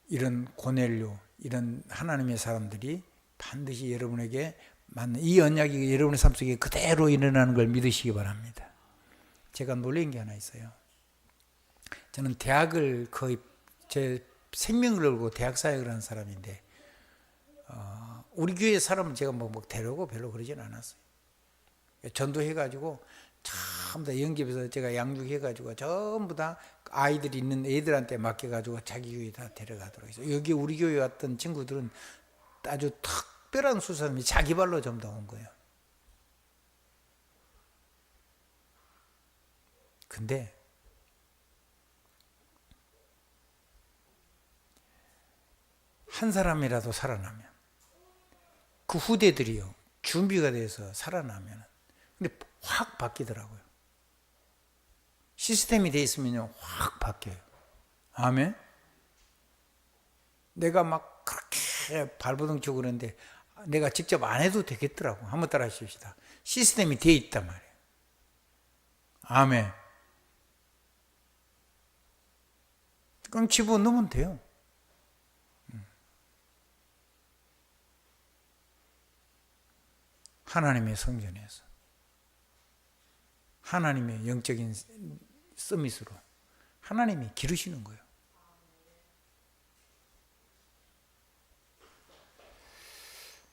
이런 고넬료, 이런 하나님의 사람들이 반드시 여러분에게 맞는 이 언약이 여러분의 삶 속에 그대로 일어나는 걸 믿으시기 바랍니다. 제가 놀란 게 하나 있어요. 저는 대학을 거의 제 생명을 걸고 대학 사역을 하는 사람인데, 우리 교회 사람은 제가 뭐 데려오고 별로 그러진 않았어요. 전도해가지고 전부 다 영접해서 제가 양육해가지고 전부 다 아이들이 있는 애들한테 맡겨가지고 자기 교회 다 데려가도록 해서, 여기 우리 교회 왔던 친구들은 아주 특별한 수사님이 자기 발로 좀 더 온 거예요. 근데 한 사람이라도 살아나면, 그 후대들이요, 준비가 돼서 살아나면, 근데 확 바뀌더라고요. 시스템이 돼 있으면요, 확 바뀌어요. 아멘? 내가 막 그렇게 발버둥 치고 그러는데 내가 직접 안 해도 되겠더라고. 한번 따라 하십시다. 시스템이 돼 있단 말이에요. 아멘. 그럼 집어넣으면 돼요. 하나님의 성전에서 하나님의 영적인 서밋으로 하나님이 기르시는 거예요.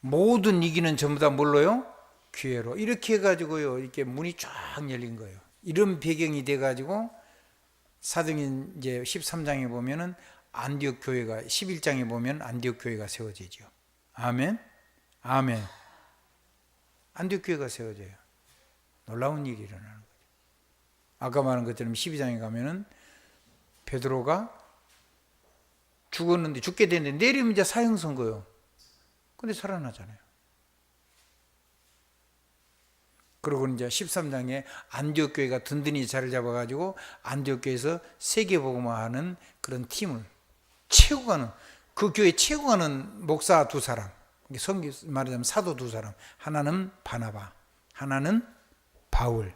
모든 이기는 전부 다 뭘로요? 기회로. 이렇게 해가지고요, 이렇게 문이 쫙 열린 거예요. 이런 배경이 돼가지고 사도행전 이제 13장에 보면은 안디옥 교회가, 11장에 보면 안디옥 교회가 세워지죠. 아멘. 아멘. 안디옥 교회가 세워져요. 놀라운 일이 일어나는 거죠. 아까 말한 것처럼 12장에 가면은 베드로가 죽었는데, 죽게 됐는데 내리면 이제 사형 선고요. 근데 살아나잖아요. 그리고 이제 13장에 안디옥 교회가 든든히 자리를 잡아가지고 안디옥 교회에서 세계복음화하는 그런 팀을 채우고 가는, 그 교회 채우고 가는 목사 2사람, 성기 말하자면 사도 두 사람, 하나는 바나바, 하나는 바울.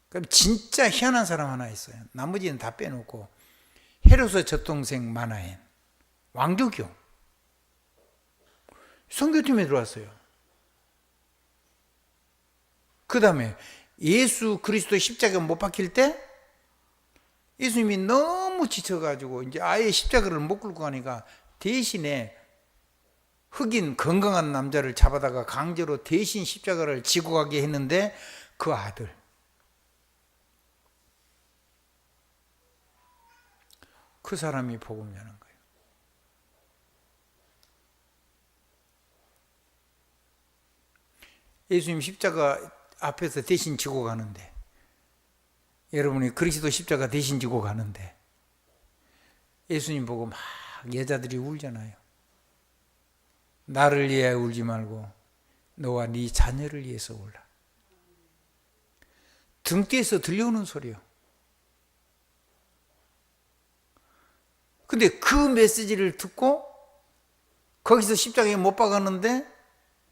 그럼 진짜 희한한 사람 하나 있어요. 나머지는 다 빼놓고 헤롯의 젖동생 마나엔, 왕조교 선교팀에 들어왔어요. 그 다음에 예수 그리스도 십자가 못 박힐 때 예수님이 너무 지쳐가지고 이제 아예 십자가를 못 끌고 가니까 대신에 흑인 건강한 남자를 잡아다가 강제로 대신 십자가를 지고 가게 했는데 그 아들, 그 사람이 복음 전한 거예요. 예수님 십자가 앞에서 대신 지고 가는데, 여러분이 그리스도 십자가 대신 지고 가는데 예수님 보고 막 여자들이 울잖아요. 나를 위하여 울지 말고 너와 네 자녀를 위해서 울라. 등 뒤에서 들려오는 소리요. 근데 그 메시지를 듣고 거기서 십자가에 못 박았는데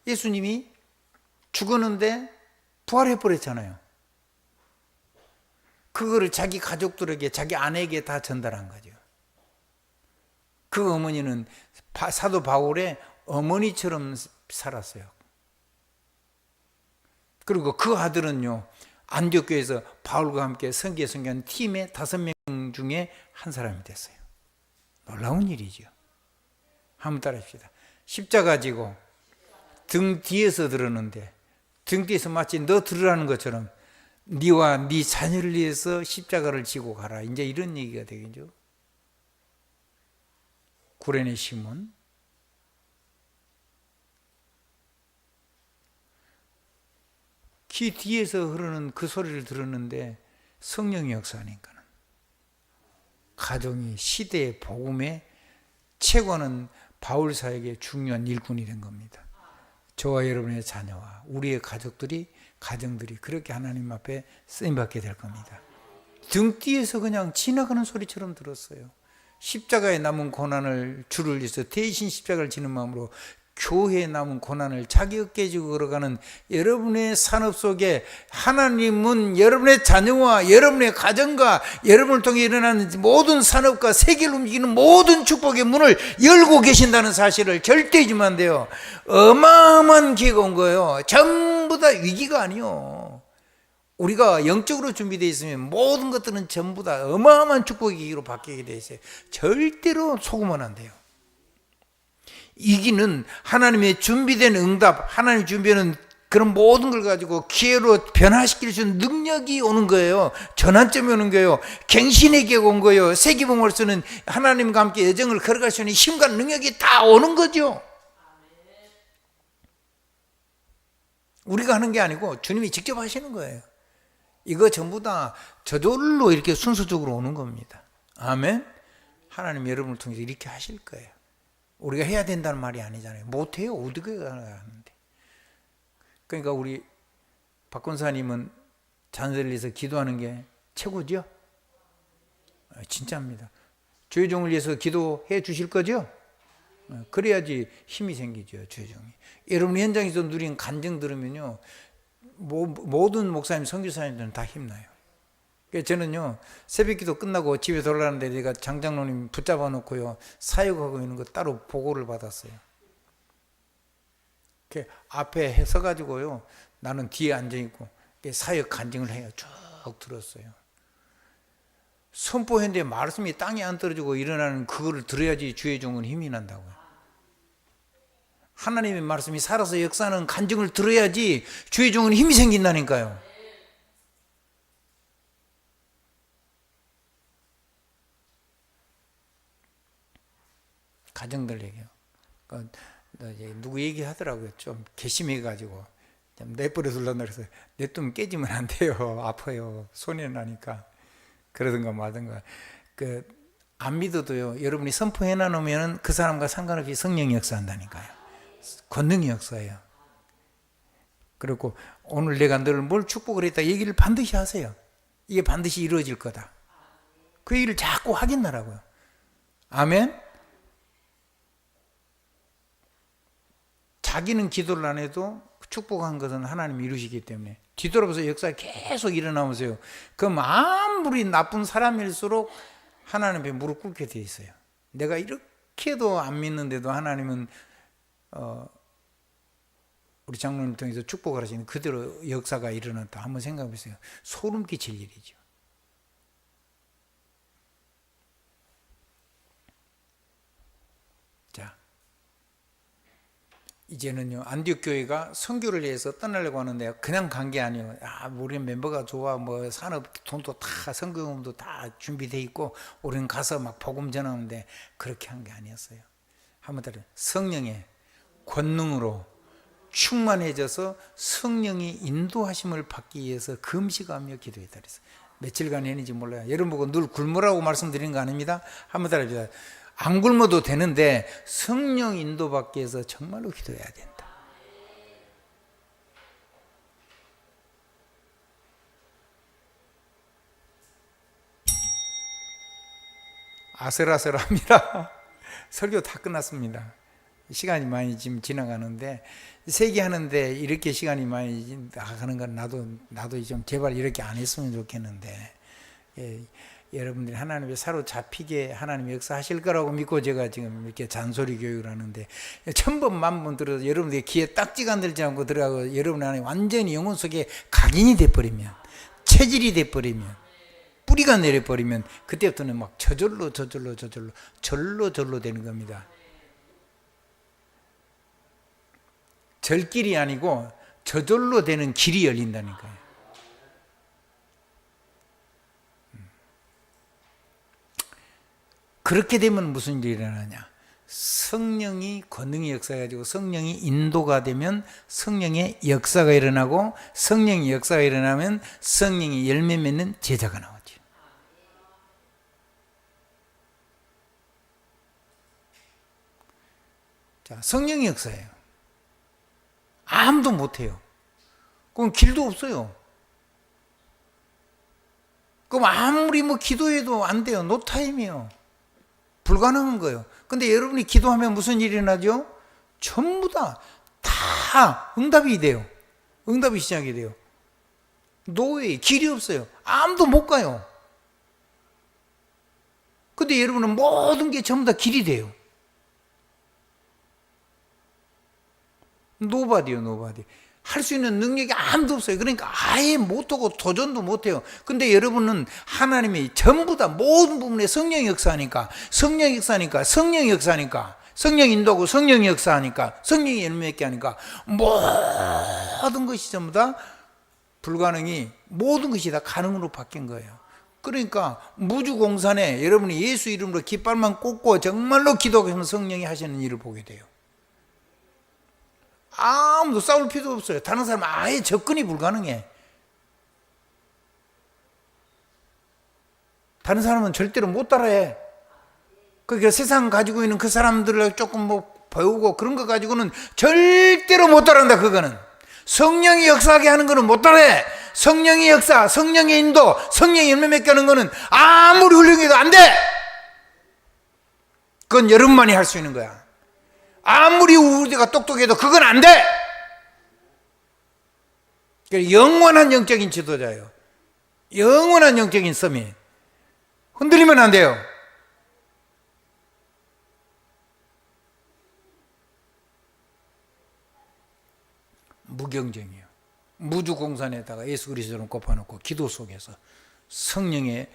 예수님이 죽었는데 부활해 버렸잖아요. 그거를 자기 가족들에게, 자기 아내에게 다 전달한 거죠. 그 어머니는 사도 바울의 어머니처럼 살았어요. 그리고 그 아들은요, 안디옥교에서 바울과 함께 선교에 선교한 팀의 5명 중에 한 사람이 됐어요. 놀라운 일이죠. 한번 따라합시다. 십자가 지고 등 뒤에서 들었는데, 등 뒤에서 마치 너 들으라는 것처럼 네와 네 자녀를 위해서 십자가를 지고 가라. 이제 이런 얘기가 되겠죠. 구레네 시몬, 귀 뒤에서 흐르는 그 소리를 들었는데 성령의 역사니까는 가정이 시대의 복음의 최고는 바울 사역의 중요한 일꾼이 된 겁니다. 저와 여러분의 자녀와 우리의 가정들이 그렇게 하나님 앞에 쓰임받게 될 겁니다. 등 뒤에서 그냥 지나가는 소리처럼 들었어요. 십자가에 남은 고난을 주를 위해서 대신 십자가를 지는 마음으로 교회에 남은 고난을 자기 어깨에 지고 걸어가는 여러분의 산업 속에 하나님은 여러분의 자녀와 여러분의 가정과 여러분을 통해 일어나는 모든 산업과 세계를 움직이는 모든 축복의 문을 열고 계신다는 사실을 절대 잊으면 안 돼요. 어마어마한 기회가 온 거예요. 전부 다 위기가 아니요. 우리가 영적으로 준비되어 있으면 모든 것들은 전부 다 어마어마한 축복의 기회로 바뀌게 되어 있어요. 절대로 속으면 안 돼요. 이기는 하나님의 준비된 응답, 하나님이 준비하는 그런 모든 걸 가지고 기회로 변화시킬 수 있는 능력이 오는 거예요. 전환점이 오는 거예요. 갱신의 기회가 온 거예요. 세기봉을 쓰는 하나님과 함께 여정을 걸어갈 수 있는 힘과 능력이 다 오는 거죠. 우리가 하는 게 아니고 주님이 직접 하시는 거예요. 이거 전부 다 저절로 이렇게 순서적으로 오는 겁니다. 아멘. 하나님 여러분을 통해서 이렇게 하실 거예요. 우리가 해야 된다는 말이 아니잖아요. 못해요. 어떻게 하는데. 그러니까 우리 박 권사님은 자녀들을 위해서 기도하는 게 최고죠. 진짜입니다. 주의종을 위해서 기도해 주실 거죠. 그래야지 힘이 생기죠. 주의종이. 여러분 현장에서 누린 간증 들으면요, 모든 목사님, 선교사님들은 다 힘나요. 저는요, 새벽기도 끝나고 집에 돌아가는데 내가 장장로님 붙잡아 놓고요, 사역하고 있는 거 따로 보고를 받았어요. 앞에 서가지고요, 나는 뒤에 앉아있고 사역 간증을 해요. 쭉 들었어요. 선포했는데 말씀이 땅에 안 떨어지고 일어나는 그거를 들어야지 주의 종은 힘이 난다고요. 하나님의 말씀이 살아서 역사하는 간증을 들어야지 주의 종은 힘이 생긴다니까요. 가정들 얘기요. 누구 얘기하더라고요. 좀 괘씸해가지고 내버려 둘란다 그래서 냅두면 깨지면 안 돼요. 아파요. 손해 나니까. 그러든가 말든가. 안 믿어도요, 여러분이 선포해 놔놓으면 그 사람과 상관없이 성령이 역사한다니까요. 권능이 역사해요. 그리고 오늘 내가 너를 뭘 축복을 했다 얘기를 반드시 하세요. 이게 반드시 이루어질 거다. 그 얘기를 자꾸 확인하라고요. 아멘. 자기는 기도를 안 해도 축복한 것은 하나님이 이루시기 때문에 뒤돌아봐서 역사가 계속 일어나면서요. 그럼 아무리 나쁜 사람일수록 하나님 앞에 무릎 꿇게 돼 있어요. 내가 이렇게도 안 믿는데도 하나님은 우리 장로님 통해서 축복을 하시는 그대로 역사가 일어났다. 한번 생각해 보세요. 소름 끼칠 일이죠. 자, 이제는요, 안디옥 교회가 선교를 위해서 떠나려고 하는데 그냥 간 게 아니에요. 우리 멤버가 좋아, 뭐 산업 돈도 다 선교금도 다 준비돼 있고 우리는 가서 막 복음 전하는데 그렇게 한 게 아니었어요. 한번 따라 성령의 권능으로 충만해져서 성령이 인도하심을 받기 위해서 금식하며 기도했다 그랬어요. 며칠간 했는지 몰라요. 여러분 보고 늘 굶으라고 말씀드린 거 아닙니다. 한번 따라해보세요. 안 굶어도 되는데 성령 인도받기 위해서 정말로 기도해야 된다. 아슬아슬합니다. 설교 다 끝났습니다. 시간이 많이 지금 지나가는데 세기하는데 이렇게 시간이 많이 나가는 건 나도 좀 제발 이렇게 안 했으면 좋겠는데, 여러분들이 하나님의 사로잡히게 하나님이 역사하실 거라고 믿고 제가 지금 이렇게 잔소리 교육을 하는데, 천번 만번 들어서 여러분들이 귀에 딱지가 들지 않고 들어가고 여러분 안에 완전히 영혼 속에 각인이 돼버리면, 체질이 돼버리면, 뿌리가 내려버리면 그때부터는 막 저절로 절로 되는 겁니다. 절길이 아니고 저절로 되는 길이 열린다니까요. 그렇게 되면 무슨 일이 일어나냐? 성령이 권능의 역사가지고 성령이 인도가 되면 성령의 역사가 일어나고, 성령의 역사가 일어나면 성령이 열매 맺는 제자가 나오죠. 자, 성령의 역사예요. 아무도 못해요. 그럼 길도 없어요. 그럼 아무리 뭐 기도해도 안 돼요. 노타임이에요. 불가능한 거예요. 근데 여러분이 기도하면 무슨 일이 일어나죠? 전부 다 응답이 돼요. 응답이 시작이 돼요. 노예, 길이 없어요. 아무도 못 가요. 근데 여러분은 모든 게 전부 다 길이 돼요. 노바디. 할 수 있는 능력이 아무도 없어요. 그러니까 아예 못하고 도전도 못해요. 근데 여러분은 하나님이 전부 다 모든 부분에 성령이 역사하니까, 성령 인도하고 성령이 역사하니까, 성령이 열매 맺게 하니까 모든 것이 전부 다 불가능이, 모든 것이 다 가능으로 바뀐 거예요. 그러니까 무주공산에 여러분이 예수 이름으로 깃발만 꽂고 정말로 기도하면 성령이 하시는 일을 보게 돼요. 아무도 싸울 필요도 없어요. 다른 사람은 아예 접근이 불가능해. 다른 사람은 절대로 못 따라해. 그러니까 세상 가지고 있는 그 사람들을 조금 뭐 배우고 그런 거 가지고는 절대로 못 따라한다. 그거는 성령이 역사하게 하는 거는 못 따라해. 성령의 역사, 성령의 인도, 성령이 열매 맺게 하는 거는 아무리 훌륭해도 안 돼. 그건 여러분만이 할 수 있는 거야. 아무리 우리가 똑똑해도 그건 안 돼. 영원한 영적인 지도자예요. 영원한 영적인 서밋. 흔들리면 안 돼요. 무경쟁이에요. 무주공산에다가 예수 그리스도를 꼽아놓고 기도 속에서 성령의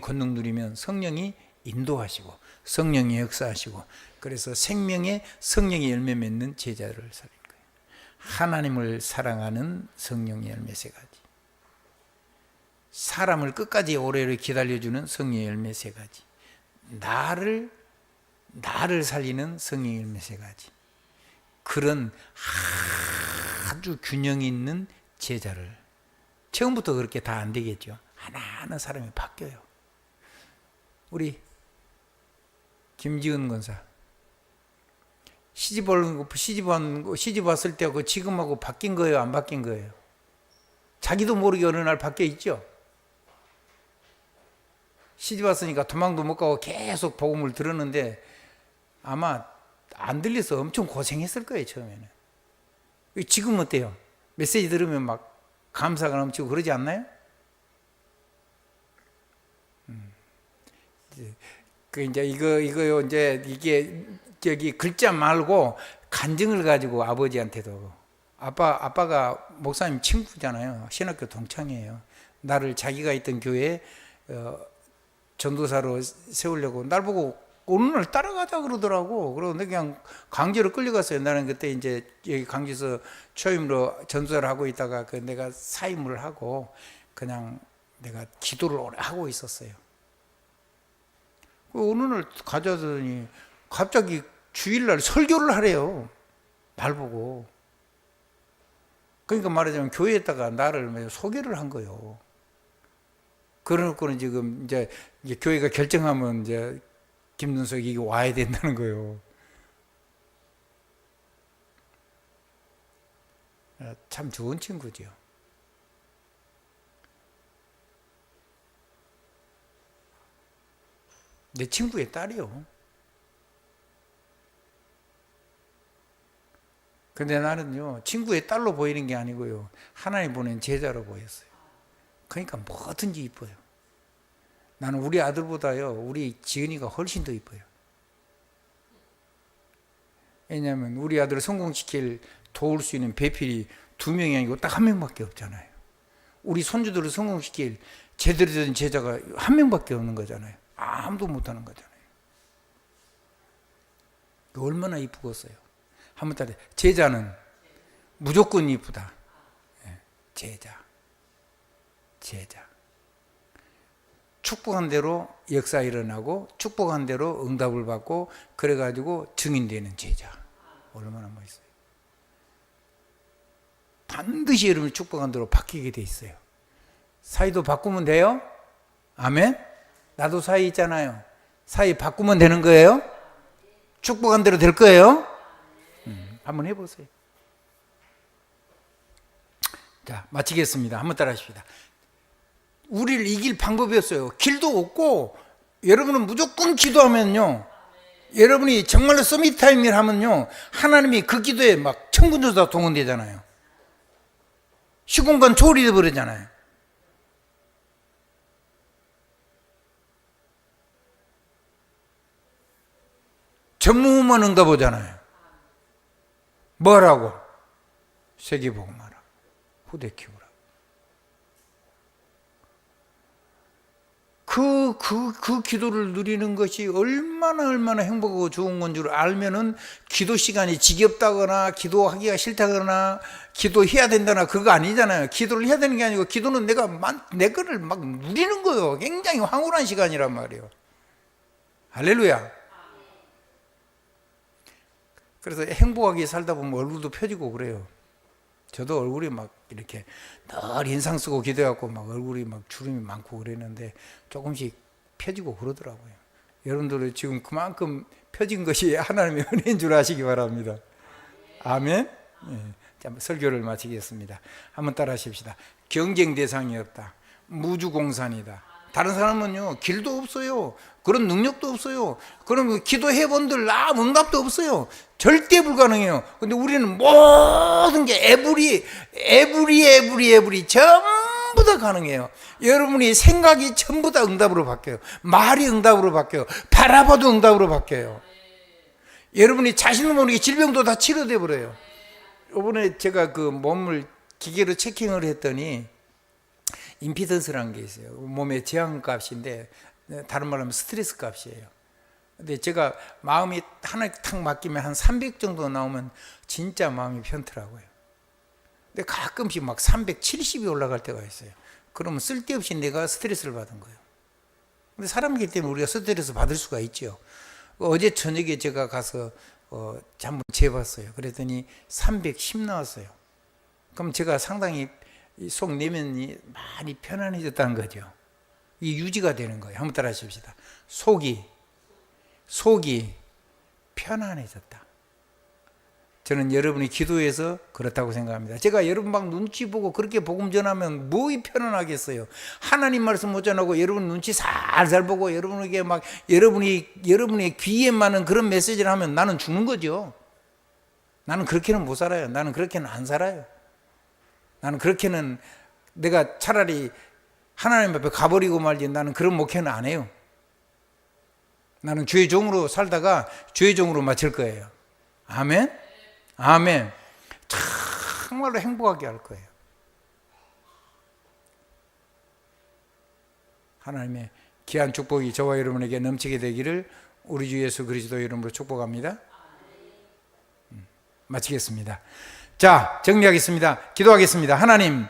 권능 누리면 성령이 인도하시고 성령이 역사하시고, 그래서 생명의 성령의 열매 맺는 제자를 살릴 거예요. 하나님을 사랑하는 성령의 열매 3가지, 사람을 끝까지 오래오래 기다려주는 성령의 열매 3가지, 나를 살리는 성령의 열매 3가지, 그런 아주 균형 있는 제자를. 처음부터 그렇게 다 안 되겠죠. 하나하나 사람이 바뀌어요. 우리 김지은 권사 시집 왔을 때하고 지금하고 바뀐 거예요, 안 바뀐 거예요? 자기도 모르게 어느 날 바뀌어 있죠. 시집 왔으니까 도망도 못 가고 계속 복음을 들었는데 아마 안 들려서 엄청 고생했을 거예요, 처음에는. 지금 어때요? 메시지 들으면 막 감사가 넘치고 그러지 않나요? 그 이제 이거요, 이제 이게 저기 글자 말고 간증을 가지고 아버지한테도 아빠가 목사님 친구잖아요. 신학교 동창이에요. 나를 자기가 있던 교회에 전도사로 세우려고 날 보고 어느 날 따라가자 그러더라고. 그러고 내가 그냥 강제로 끌려갔어요. 나는 그때 이제 여기 강주에서 초임으로 전도사를 하고 있다가 그 내가 사임을 하고 그냥 내가 기도를 오래 하고 있었어요. 어느 날 가자더니 갑자기 주일날 설교를 하래요. 날 보고. 그러니까 말하자면 교회에다가 나를 소개를 한 거예요. 그러고는 지금 이제 교회가 결정하면 이제 김문석이 이게 와야 된다는 거예요. 참 좋은 친구죠. 내 친구의 딸이요. 근데 나는요, 친구의 딸로 보이는 게 아니고요, 하나님 보낸 제자로 보였어요. 그러니까 뭐든지 이뻐요. 나는 우리 아들보다요, 우리 지은이가 훨씬 더 이뻐요. 왜냐하면 우리 아들을 성공시킬 도울 수 있는 배필이 2명이 아니고 딱 1명밖에 없잖아요. 우리 손주들을 성공시킬 제대로 된 제자가 1명밖에 없는 거잖아요. 아무도 못하는 거잖아요. 얼마나 이쁘겠어요. 한번 따라, 제자는 무조건 이쁘다. 제자. 축복한 대로 역사 일어나고 축복한 대로 응답을 받고 그래가지고 증인되는 제자. 얼마나 멋있어요. 반드시 여러분이 축복한 대로 바뀌게 돼 있어요. 사이도 바꾸면 돼요? 아멘? 나도 사이 있잖아요. 사이 바꾸면 되는 거예요? 축복한 대로 될 거예요? 한번 해보세요. 자, 마치겠습니다. 한번 따라 하십시다. 우리를 이길 방법이 없어요. 길도 없고, 여러분은 무조건 기도하면요, 여러분이 정말로 서밋 타임을 하면요, 하나님이 그 기도에 막 천군조사 동원되잖아요. 시공간 초월이 되어버리잖아요. 전무후무만 응답하잖아요. 뭐라고? 세계복음하라. 후대 키우라. 그 기도를 누리는 것이 얼마나 행복하고 좋은 건 줄 알면은 기도 시간이 지겹다거나 기도하기가 싫다거나 기도해야 된다나 그거 아니잖아요. 기도를 해야 되는 게 아니고 기도는 내 거를 막 누리는 거예요. 굉장히 황홀한 시간이란 말이에요. 할렐루야. 그래서 행복하게 살다 보면 얼굴도 펴지고 그래요. 저도 얼굴이 막 이렇게 늘 인상 쓰고 기도해갖고 막 얼굴이 막 주름이 많고 그랬는데 조금씩 펴지고 그러더라고요. 여러분들은 지금 그만큼 펴진 것이 하나님의 은혜인 줄 아시기 바랍니다. 아멘. 네. 자, 설교를 마치겠습니다. 한번 따라 하십시다. 경쟁 대상이 없다. 무주공산이다. 다른 사람은요, 길도 없어요. 그런 능력도 없어요. 그럼 기도해본들 응답도 없어요. 절대 불가능해요. 근데 우리는 모든 게 에브리 전부 다 가능해요. 여러분이 생각이 전부 다 응답으로 바뀌어요. 말이 응답으로 바뀌어요. 바라봐도 응답으로 바뀌어요. 여러분이 자신을 모르게 질병도 다 치료돼 버려요. 이번에 제가 그 몸을 기계로 체킹을 했더니 임피던스라는 게 있어요. 몸의 제한값인데 다른 말로 하면 스트레스 값이에요. 근데 제가 마음이 하나 탁 맡기면 한 300 정도 나오면 진짜 마음이 편더라고요. 근데 가끔씩 막 370이 올라갈 때가 있어요. 그러면 쓸데없이 내가 스트레스를 받은 거예요. 근데 사람이기 때문에 우리가 스트레스 받을 수가 있죠. 어제 저녁에 제가 가서 한번 재봤어요. 그랬더니 310 나왔어요. 그럼 제가 상당히 속 내면이 많이 편안해졌다는 거죠. 이 유지가 되는 거예요. 한번 따라 하십시다. 속이 편안해졌다. 저는 여러분이 기도해서 그렇다고 생각합니다. 제가 여러분 막 눈치 보고 그렇게 복음 전하면 뭐이 편안하겠어요. 하나님 말씀 못 전하고 여러분 눈치 살살 보고 여러분에게 막 여러분의 귀에만은 그런 메시지를 하면 나는 죽는 거죠. 나는 그렇게는 못 살아요. 나는 그렇게는 안 살아요. 나는 그렇게는 내가 차라리 하나님 앞에 가버리고 말지 나는 그런 목회는 안 해요. 나는 주의 종으로 살다가 주의 종으로 마칠 거예요. 아멘? 아멘. 정말로 행복하게 할 거예요. 하나님의 귀한 축복이 저와 여러분에게 넘치게 되기를 우리 주 예수 그리스도 이름으로 축복합니다. 마치겠습니다. 자, 정리하겠습니다. 기도하겠습니다. 하나님,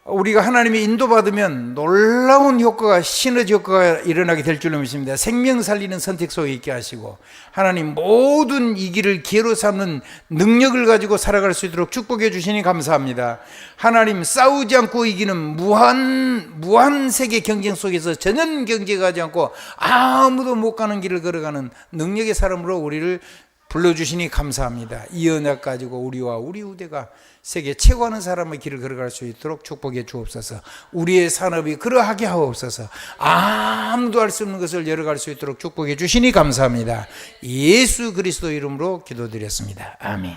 우리가 하나님의 인도받으면 놀라운 효과가, 시너지 효과가 일어나게 될 줄로 믿습니다. 생명 살리는 선택 속에 있게 하시고 하나님 모든 이 길을 기회로 삼는 능력을 가지고 살아갈 수 있도록 축복해 주시니 감사합니다. 하나님, 싸우지 않고 이기는 무한 세계 경쟁 속에서 전혀 경쟁하지 않고 아무도 못 가는 길을 걸어가는 능력의 사람으로 우리를 불러주시니 감사합니다. 이 언약 가지고 우리와 우리 후대가 세계 최고하는 사람의 길을 걸어갈 수 있도록 축복해 주옵소서. 우리의 산업이 그러하게 하옵소서. 아무도 할 수 없는 것을 열어갈 수 있도록 축복해 주시니 감사합니다. 예수 그리스도 이름으로 기도드렸습니다. 아멘.